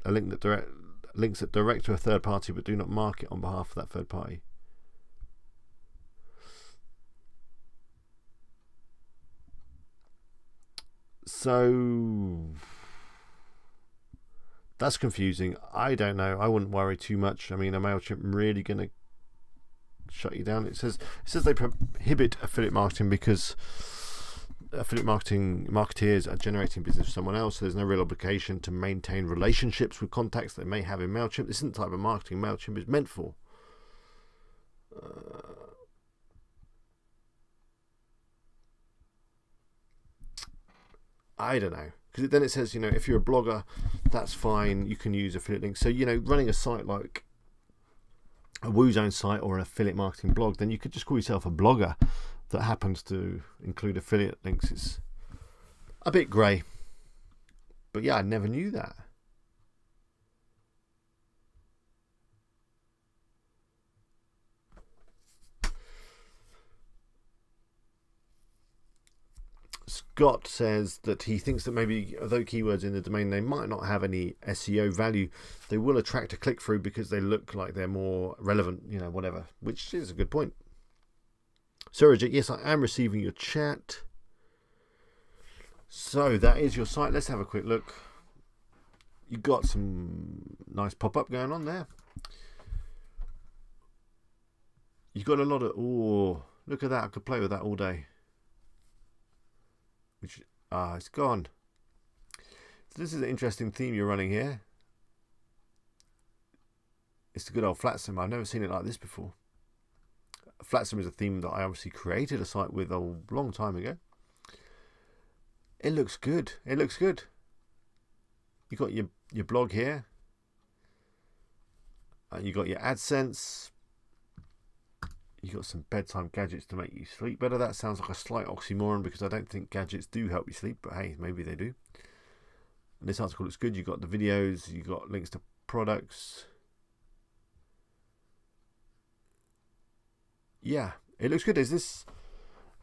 links that direct to a third party but do not market on behalf of that third party. So that's confusing. I don't know. I wouldn't worry too much. I mean, are MailChimp really going to shut you down? It says they prohibit affiliate marketing because affiliate marketeers are generating business for someone else, so there's no real obligation to maintain relationships with contacts they may have in MailChimp. This isn't the type of marketing MailChimp is meant for. I don't know, because then it says, you know, if you're a blogger, that's fine, you can use affiliate links. So, you know, running a site like a Woozone site or an affiliate marketing blog, then you could just call yourself a blogger that happens to include affiliate links. A bit grey. But yeah, I never knew that. Scott says that he thinks that maybe although keywords in the domain name might not have any SEO value, they will attract a click-through because they look like they're more relevant, you know, whatever, which is a good point. Surrogate, yes, I am receiving your chat. So that is your site. Let's have a quick look. You got some nice pop-up going on there. You've got a lot of, oh, look at that. I could play with that all day. Which, it's gone. So this is an interesting theme you're running here. It's the good old Flatsim. I've never seen it like this before. Flatsim is a theme that I obviously created a site with a long time ago. It looks good. It looks good. You got your blog here. You got your AdSense. You got some bedtime gadgets to make you sleep better. That sounds like a slight oxymoron because I don't think gadgets do help you sleep, but hey, maybe they do. And this article looks good. You got the videos. You got links to products. Yeah, it looks good. Is this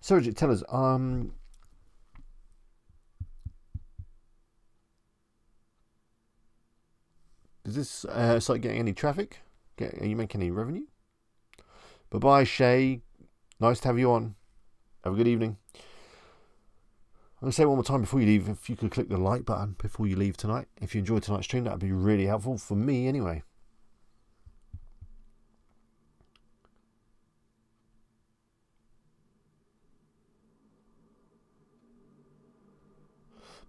Surrogate? Tell us. Is this site getting any traffic? Are you making any revenue? Bye bye, Shay. Nice to have you on. Have a good evening. I'm going to say it one more time before you leave. If you could click the like button before you leave tonight. If you enjoyed tonight's stream, that would be really helpful for me anyway.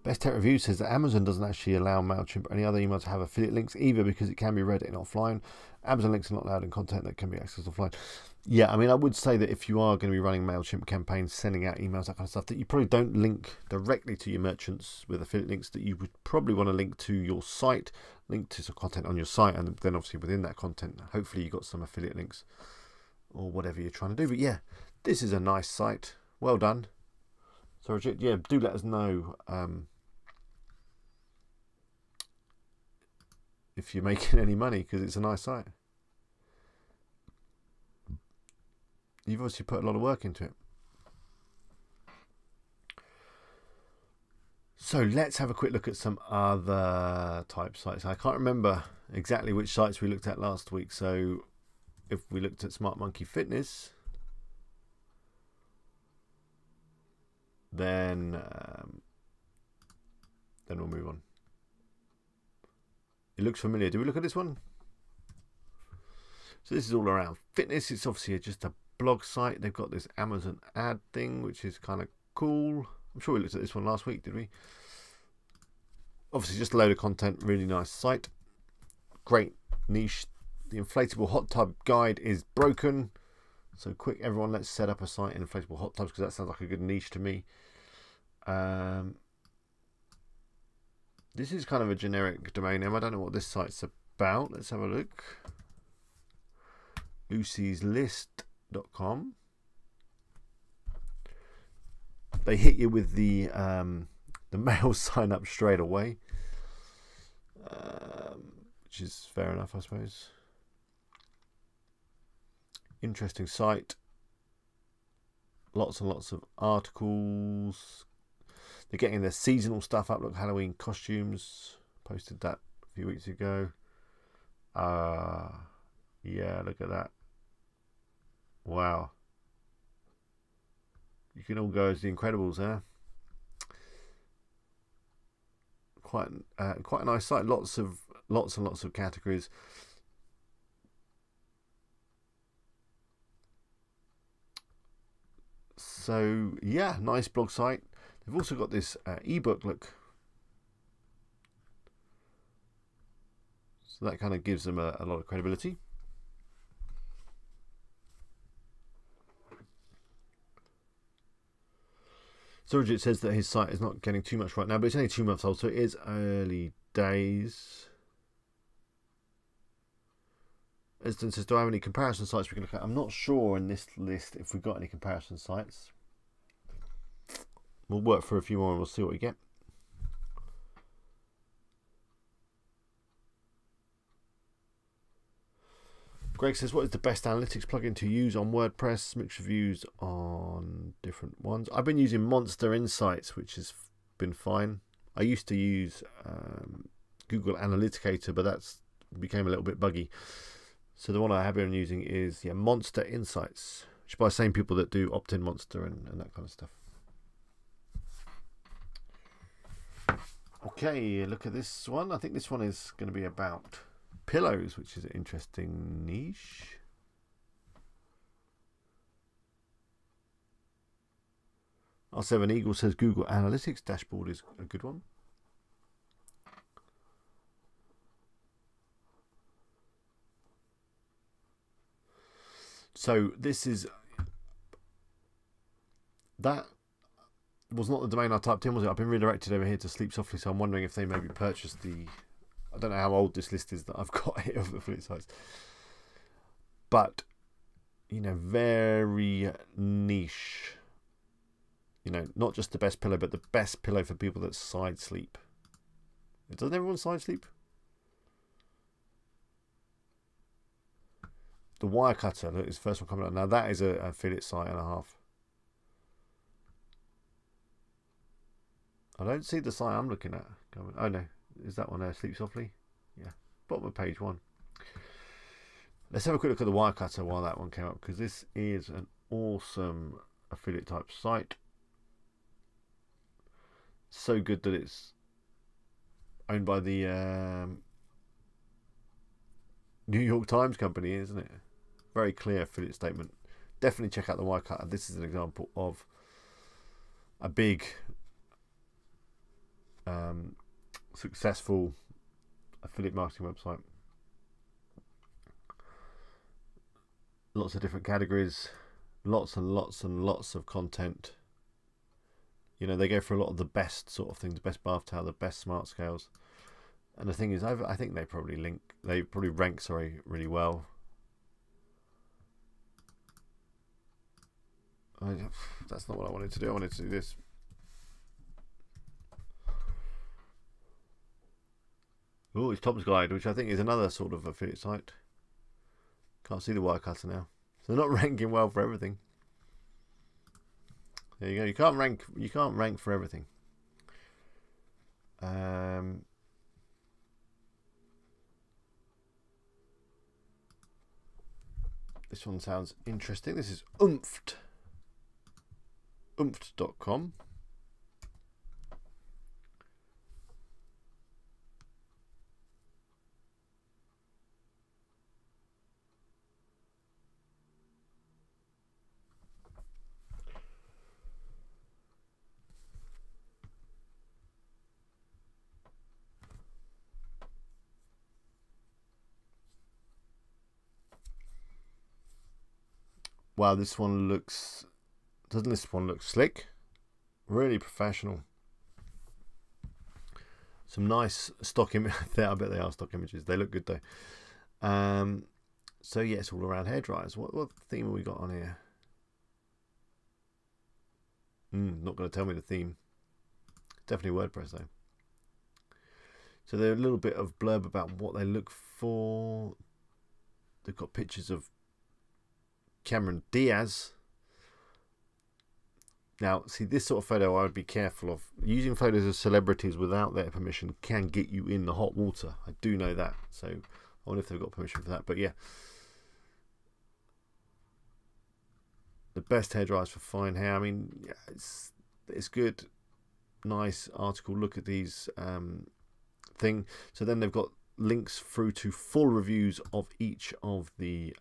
Best Tech Review says that Amazon doesn't actually allow MailChimp or any other email to have affiliate links either because it can be read in offline. Amazon links are not allowed in content that can be accessed offline. Yeah, I mean, I would say that if you are going to be running MailChimp campaigns, sending out emails, that kind of stuff, that you probably don't link directly to your merchants with affiliate links, that you would probably want to link to your site, link to some content on your site, and then obviously within that content, hopefully you got some affiliate links or whatever you're trying to do. But yeah, this is a nice site. Well done. So yeah, do let us know if you're making any money, because it's a nice site. You've obviously put a lot of work into it. So let's have a quick look at some other type sites. I can't remember exactly which sites we looked at last week. So if we looked at Smart Monkey Fitness, then we'll move on. It looks familiar. Do we look at this one? So this is all around fitness. It's obviously just a blog site. They've got this Amazon ad thing, which is kind of cool. I'm sure we looked at this one last week, did we? Obviously just a load of content. Really nice site. Great niche. The inflatable hot tub guide is broken. So quick, everyone, let's set up a site in inflatable hot tubs because that sounds like a good niche to me. This is kind of a generic domain name. I don't know what this site's about. Let's have a look. Lucy'sList.com. They hit you with the mail sign up straight away, which is fair enough, I suppose. Interesting site. Lots and lots of articles. They're getting their seasonal stuff up. Look, Halloween costumes. Posted that a few weeks ago. Yeah, look at that. Wow. You can all go as the Incredibles, huh? Quite a nice site. Lots and lots of categories. So yeah, nice blog site. They've also got this ebook. Look, so that kind of gives them a lot of credibility. Surrogate says that his site is not getting too much right now, but it's only 2 months old, so it is early days. Eston says, do I have any comparison sites we can look at? I'm not sure in this list if we've got any comparison sites. We'll work for a few more and we'll see what we get. Greg says, what is the best analytics plugin to use on WordPress? Mixed reviews on different ones. I've been using Monster Insights, which has been fine. I used to use Google Analyticator, but that's became a little bit buggy. So the one I have been using is Monster Insights, which is by the same people that do Opt-in Monster and that kind of stuff. Okay, look at this one. I think this one is going to be about pillows, which is an interesting niche. R7 Eagle says Google Analytics dashboard is a good one. So this is, that was not the domain I typed in, was it? I've been redirected over here to Sleep Softly, so I'm wondering if they maybe purchased the, I don't know how old this list is that I've got here of affiliate sites. But, you know, very niche. You know, not just the best pillow, but the best pillow for people that side sleep. Doesn't everyone side sleep? The Wirecutter, look, is the first one coming up. Now that is an affiliate site and a half. I don't see the site I'm looking at. Oh no, is that one there? Sleep Softly? Yeah, bottom of page 1. Let's have a quick look at the Wirecutter while that one came up, because this is an awesome affiliate type site. So good that it's owned by the New York Times company, isn't it? Very clear affiliate statement. Definitely check out the Wirecutter. This is an example of a big successful affiliate marketing website. Lots of different categories, lots and lots and lots of content. You know, they go for a lot of the best sort of things, the best bath towel, the best smart scales. And the thing is, I think they probably rank, really well. That's not what I wanted to do. I wanted to do this. Oh, it's Tom's Guide, which I think is another sort of affiliate site. Can't see the Wirecutter now. So they're not ranking well for everything. There you go. You can't rank for everything. This one sounds interesting. This is oomphed. oomphed.com. Wow, this one looks, doesn't this one look slick? Really professional. Some nice stock images. I bet they are stock images. They look good though. So yeah, it's all around hair dryers. What theme have we got on here? Not going to tell me the theme. Definitely WordPress though. So they're a little bit of blurb about what they look for. They've got pictures of Cameron Diaz. Now, see, this sort of photo I would be careful of. Using photos of celebrities without their permission can get you in the hot water. I do know that. So I wonder if they've got permission for that. But yeah, the best hair dryers for fine hair. I mean, yeah, it's good. Nice article. Look at these thing. So then they've got links through to full reviews of each of the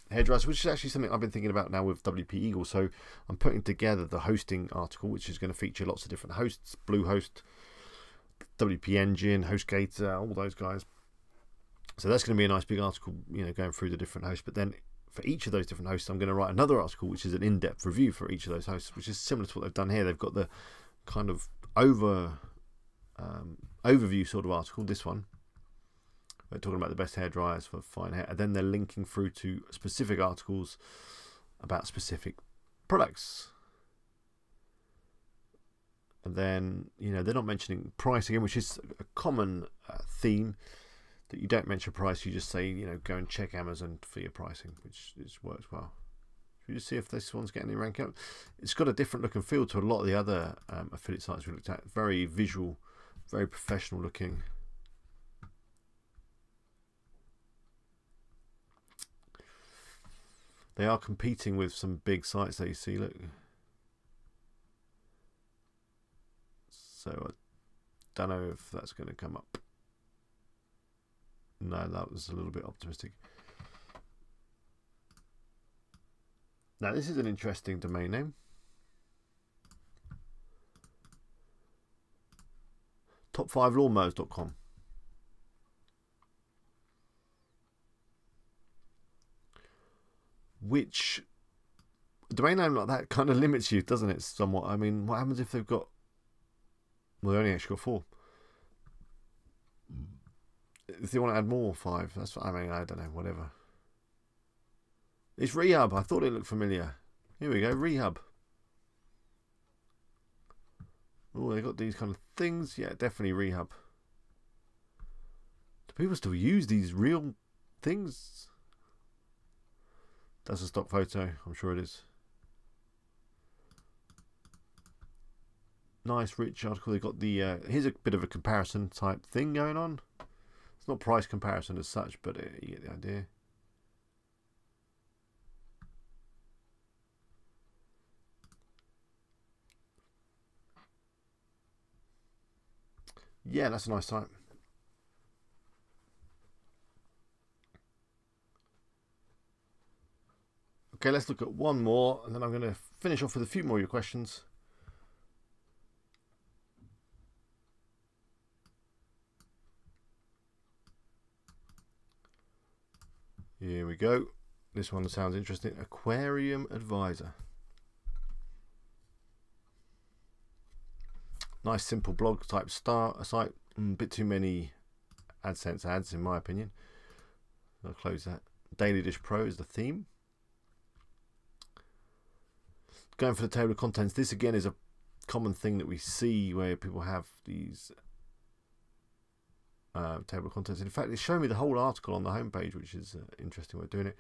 hairdressers, which is actually something I've been thinking about now with WP Eagle. So I'm putting together the hosting article, which is going to feature lots of different hosts: Bluehost, WP Engine, HostGator, all those guys. So that's going to be a nice big article, you know, going through the different hosts. But then for each of those different hosts, I'm going to write another article, which is an in-depth review for each of those hosts, which is similar to what they've done here. They've got the kind of overview sort of article. This one, they're talking about the best hair dryers for fine hair, and then they're linking through to specific articles about specific products. And then, you know, they're not mentioning price again, which is a common theme, that you don't mention price. You just say, you know, go and check Amazon for your pricing, which works well. Should we just see if this one's getting any ranking up? It's got a different look and feel to a lot of the other affiliate sites we looked at. Very visual, very professional looking. They are competing with some big sites that you see, look. So I don't know if that's going to come up. No, that was a little bit optimistic. Now this is an interesting domain name. Top5lawnmowers.com. Which, a domain name like that kind of limits you, doesn't it, somewhat? I mean, what happens if they've got, well, they only actually got 4. If they want to add more, 5, that's what I mean. I don't know, whatever. It's Rehab. I thought it looked familiar. Here we go, Rehab. Oh, they got these kind of things. Yeah, definitely Rehab. Do people still use these real things? That's a stock photo. I'm sure it is. Nice, rich article. They got the. Here's a bit of a comparison type thing going on. It's not price comparison as such, but you get the idea. Yeah, that's a nice site. Okay, let's look at one more, and then I'm going to finish off with a few more of your questions. Here we go. This one sounds interesting. Aquarium Advisor. Nice simple blog type site. A bit too many AdSense ads in my opinion. I'll close that. Daily Dish Pro is the theme. Going for the table of contents. This again is a common thing that we see where people have these table of contents. In fact, it's showing me the whole article on the homepage, which is an interesting way of doing it.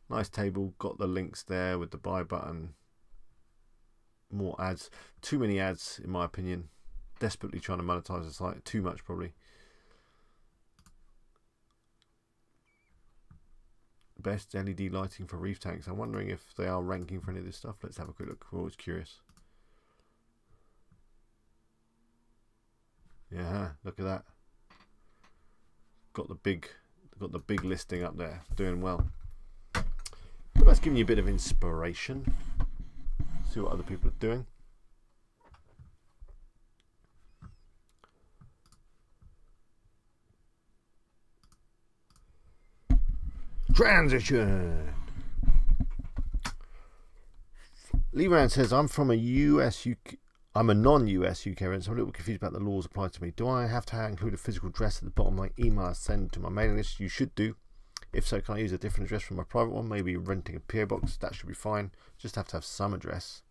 Nice table, got the links there with the buy button. More ads. Too many ads in my opinion. Desperately trying to monetize the site. Too much probably. Best LED lighting for reef tanks. I'm wondering if they are ranking for any of this stuff. Let's have a quick look. We're always curious. Yeah, look at that. Got the big listing up there. Doing well. But that's giving you a bit of inspiration. See what other people are doing. Transition. Leeran says, I'm from a I'm a non-US UK resident, so I'm a little confused about the laws applied to me. Do I have to include a physical address at the bottom of my email I send to my mailing list? You should do. If so, can I use a different address from my private one? Maybe renting a PO box. That should be fine. Just have to have some address.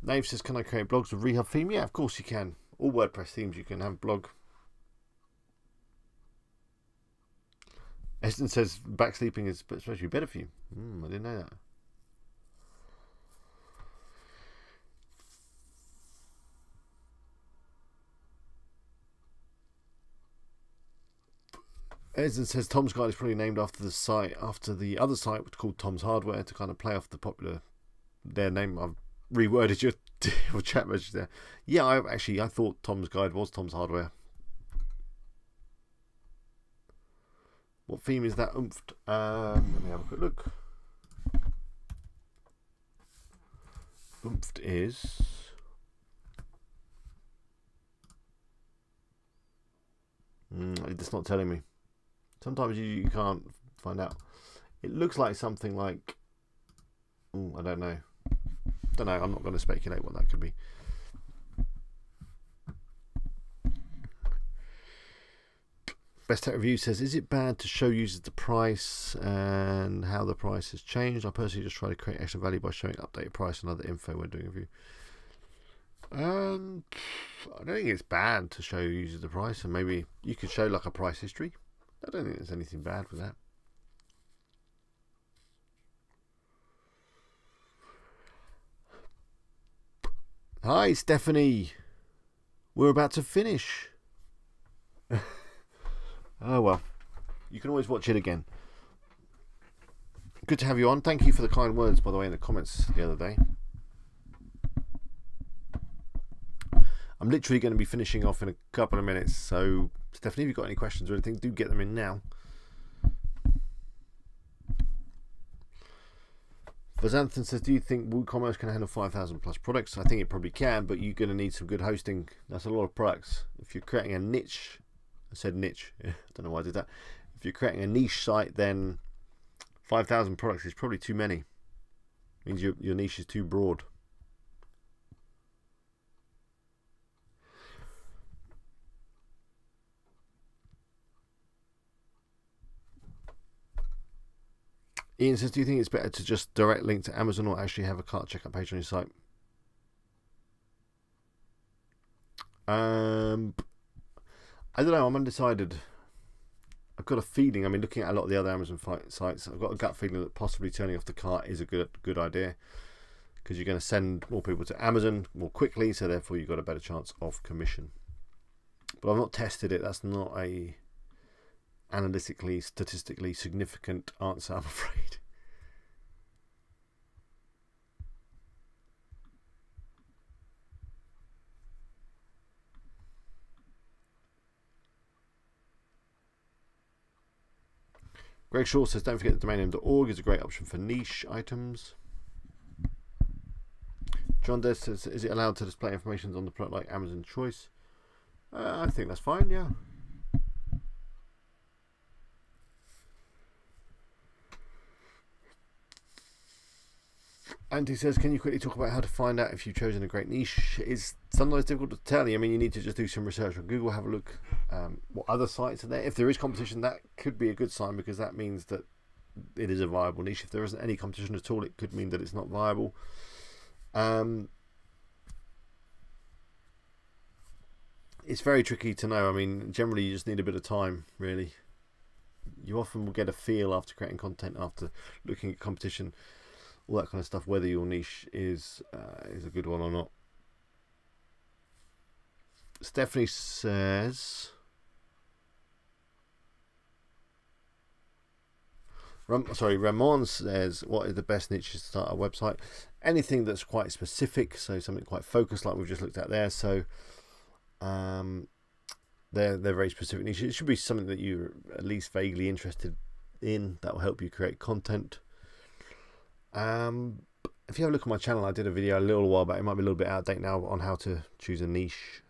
Nave says, can I create blogs with Rehab theme? Yeah, of course you can. All WordPress themes you can have a blog. Eston says back sleeping is especially better for you. I didn't know that. Eston says Tom's Guide is probably named after the site, after the other site which is called Tom's Hardware, to kind of play off the popular their name. I've reworded your chat message there. Yeah, I thought Tom's Guide was Tom's Hardware. What theme is that? Oomphed. Let me have a quick look. Oomphed is it's not telling me. Sometimes you can't find out. It looks like something like I don't know. I'm not going to speculate what that could be. Best Tech Review says, is it bad to show users the price and how the price has changed? I personally just try to create extra value by showing updated price and other info when doing a review. I don't think it's bad to show users the price, and maybe you could show like a price history. I don't think there's anything bad with that. Hi, Stephanie. We're about to finish. Oh well, you can always watch it again. Good to have you on. Thank you for the kind words, by the way, in the comments the other day. I'm literally going to be finishing off in a couple of minutes, so Stephanie, if you've got any questions or anything, do get them in now. Vazanthan says, do you think WooCommerce can handle 5,000 plus products? I think it probably can, but you're going to need some good hosting. That's a lot of products. If you're creating a niche, I said niche, I don't know why I did that. If you're creating a niche site, then 5,000 products is probably too many. It means your niche is too broad. Ian says, do you think it's better to just direct link to Amazon or actually have a cart checkout page on your site? I don't know, I'm undecided. I've got a feeling, I mean, looking at a lot of the other Amazon sites, I've got a gut feeling that possibly turning off the cart is a good idea, because you're going to send more people to Amazon more quickly, so therefore you've got a better chance of commission. But I've not tested it. That's not a analytically, statistically significant answer, I'm afraid. Greg Shaw says, don't forget the domainname.org is a great option for niche items. John Des says, is it allowed to display information on the product like Amazon Choice? I think that's fine, yeah. And he says, can you quickly talk about how to find out if you've chosen a great niche? It's sometimes difficult to tell. I mean, you need to just do some research on Google, have a look what other sites are there. If there is competition, that could be a good sign, because that means that it is a viable niche. If there isn't any competition at all, it could mean that it's not viable. It's very tricky to know. I mean, generally you just need a bit of time, really. You often will get a feel after creating content, after looking at competition, all that kind of stuff, whether your niche is a good one or not. Stephanie says, Ramon says, what is the best niche to start a website? Anything that's quite specific, so something quite focused like we've just looked at there. So they're very specific niches. It should be something that you're at least vaguely interested in. That will help you create content. If you have a look at my channel, I did a video a little while back. It might be a little bit out of date now on how to choose a niche.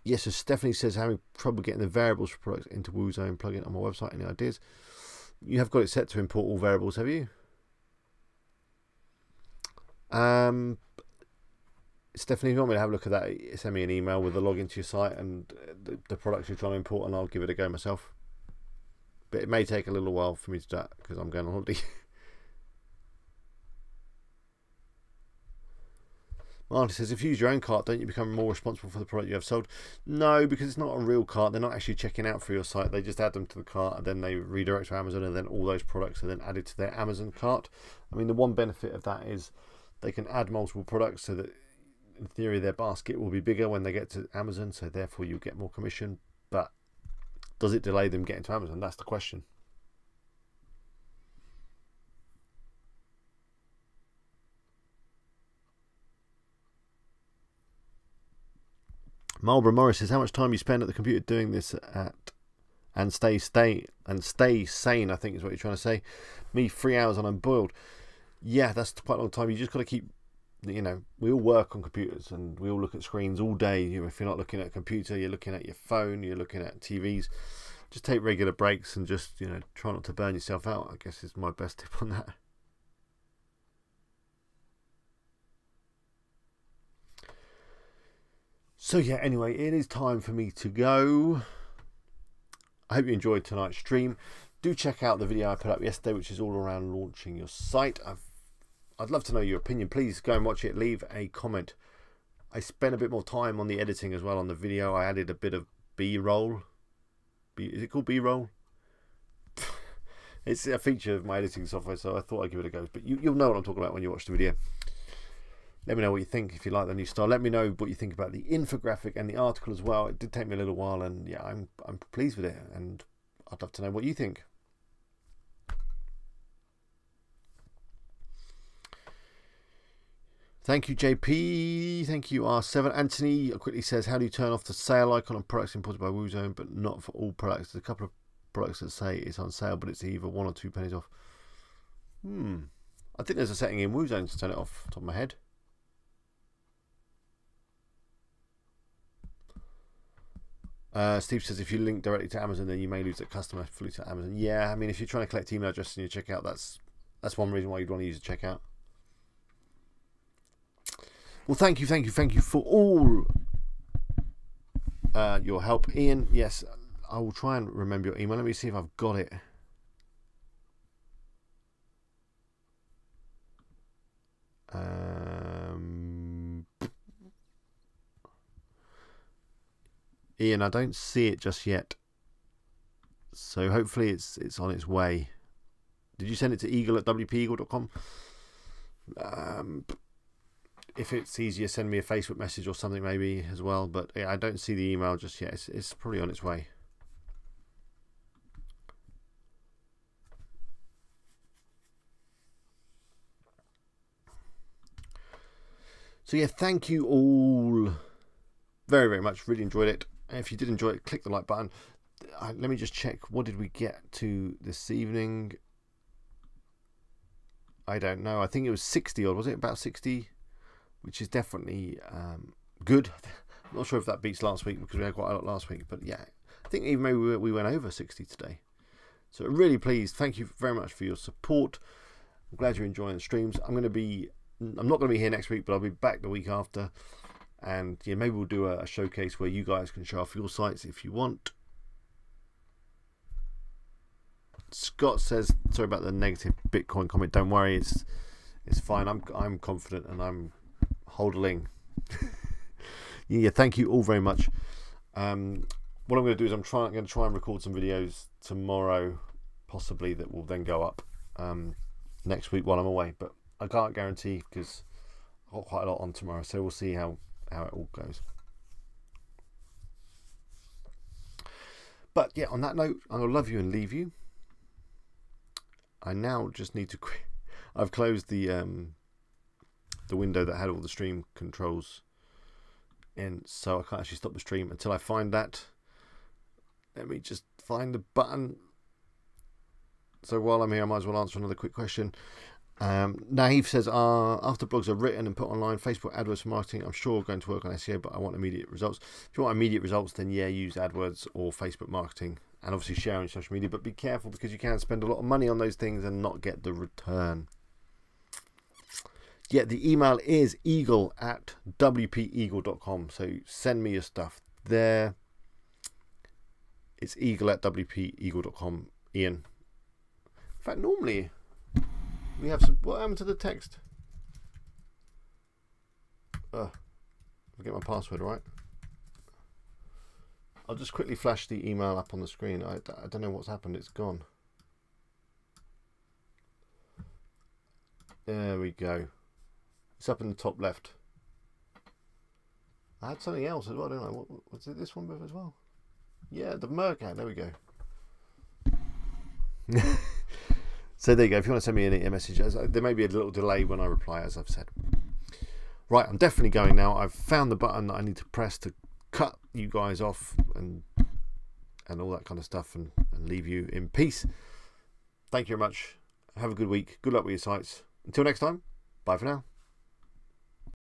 Yes, so Stephanie says, having trouble getting the variables for products into WooZone plugin on my website. Any ideas? You have got it set to import all variables, have you? Stephanie, if you want me to have a look at that, send me an email with a login to your site and the products you're trying to import, and I'll give it a go myself. But it may take a little while for me to do that because I'm going on holiday. Marty says, if you use your own cart, don't you become more responsible for the product you have sold? No, because it's not a real cart. They're not actually checking out for your site. They just add them to the cart and then they redirect to Amazon, and then all those products are then added to their Amazon cart. I mean, the one benefit of that is they can add multiple products so that in theory their basket will be bigger when they get to Amazon, so therefore you'll get more commission. But does it delay them getting to Amazon? That's the question. Marlborough Morris says, how much time you spend at the computer doing this and stay sane, I think is what you're trying to say. Me, 3 hours and I'm boiled. Yeah, that's quite a long time. You just got to keep, you know, we all work on computers and we all look at screens all day. You know, if you're not looking at a computer, you're looking at your phone, you're looking at TVs. Just take regular breaks and just, you know, try not to burn yourself out, I guess is my best tip on that. So yeah, anyway, it is time for me to go. I hope you enjoyed tonight's stream. Do check out the video I put up yesterday, which is all around launching your site. I'd love to know your opinion. Please go and watch it. Leave a comment. I spent a bit more time on the editing as well on the video. I added a bit of B-roll. Is it called B-roll? It's a feature of my editing software, so I thought I'd give it a go. But you'll know what I'm talking about when you watch the video. Let me know what you think if you like the new style. Let me know what you think about the infographic and the article as well. It did take me a little while, and yeah, I'm pleased with it, and I'd love to know what you think. Thank you, JP. Thank you, R7. Anthony quickly says, how do you turn off the sale icon on products imported by WooZone, but not for all products? There's a couple of products that say it's on sale, but it's either 1 or 2 pennies off. I think there's a setting in WooZone to turn it off, top of my head. Steve says, if you link directly to Amazon, then you may lose that customer fully to Amazon. Yeah, I mean, if you're trying to collect email addresses in your checkout, that's one reason why you'd want to use a checkout. Well, thank you for all your help, Ian. Yes, I will try and remember your email. Let me see if I've got it. Ian, I don't see it just yet, so hopefully it's on its way. Did you send it to eagle@wpeagle.com? If it's easier, send me a Facebook message or something maybe as well. But yeah, I don't see the email just yet. It's probably on its way. So yeah, thank you all very, very much. Really enjoyed it. And if you did enjoy it, click the like button. Let me just check. What did we get to this evening? I don't know. I think it was 60 odd. Was it about 60? Which is definitely good. I'm not sure if that beats last week because we had quite a lot last week. But yeah, I think even maybe we went over 60 today. So really pleased. Thank you very much for your support. I'm glad you're enjoying the streams. I'm not going to be here next week, but I'll be back the week after. And yeah, maybe we'll do a showcase where you guys can show off your sites if you want. Scott says, sorry about the negative Bitcoin comment. Don't worry, it's fine. I'm confident and I'm hodling. Yeah, thank you all very much. What I'm going to do is I'm going to try and record some videos tomorrow, possibly, that will then go up next week while I'm away. But I can't guarantee because I've got quite a lot on tomorrow, so we'll see how it all goes. But yeah, on that note, I'm going to love you and leave you. I now just need to I've closed the window that had all the stream controls in, so I can't actually stop the stream until I find that. Let me just find the button. So while I'm here, I might as well answer another quick question. Naive says, after blogs are written and put online, Facebook AdWords for marketing, I'm sure going to work on SEO, but I want immediate results. If you want immediate results, then yeah, use AdWords or Facebook marketing, and obviously share on social media, but be careful because you can spend a lot of money on those things and not get the return. Yeah, the email is eagle@wpeagle.com, so send me your stuff there. It's eagle@wpeagle.com, Ian. In fact, normally we have some. What happened to the text? I'll get my password right. I'll just quickly flash the email up on the screen. I don't know what's happened. It's gone. There we go. It's up in the top left. I had something else as well, didn't I? What's it? This one as well? Yeah, the Mercat. There we go. So there you go. If you want to send me a message, there may be a little delay when I reply, as I've said. Right, I'm definitely going now. I've found the button that I need to press to cut you guys off and all that kind of stuff and leave you in peace. Thank you very much. Have a good week. Good luck with your sites. Until next time, bye for now.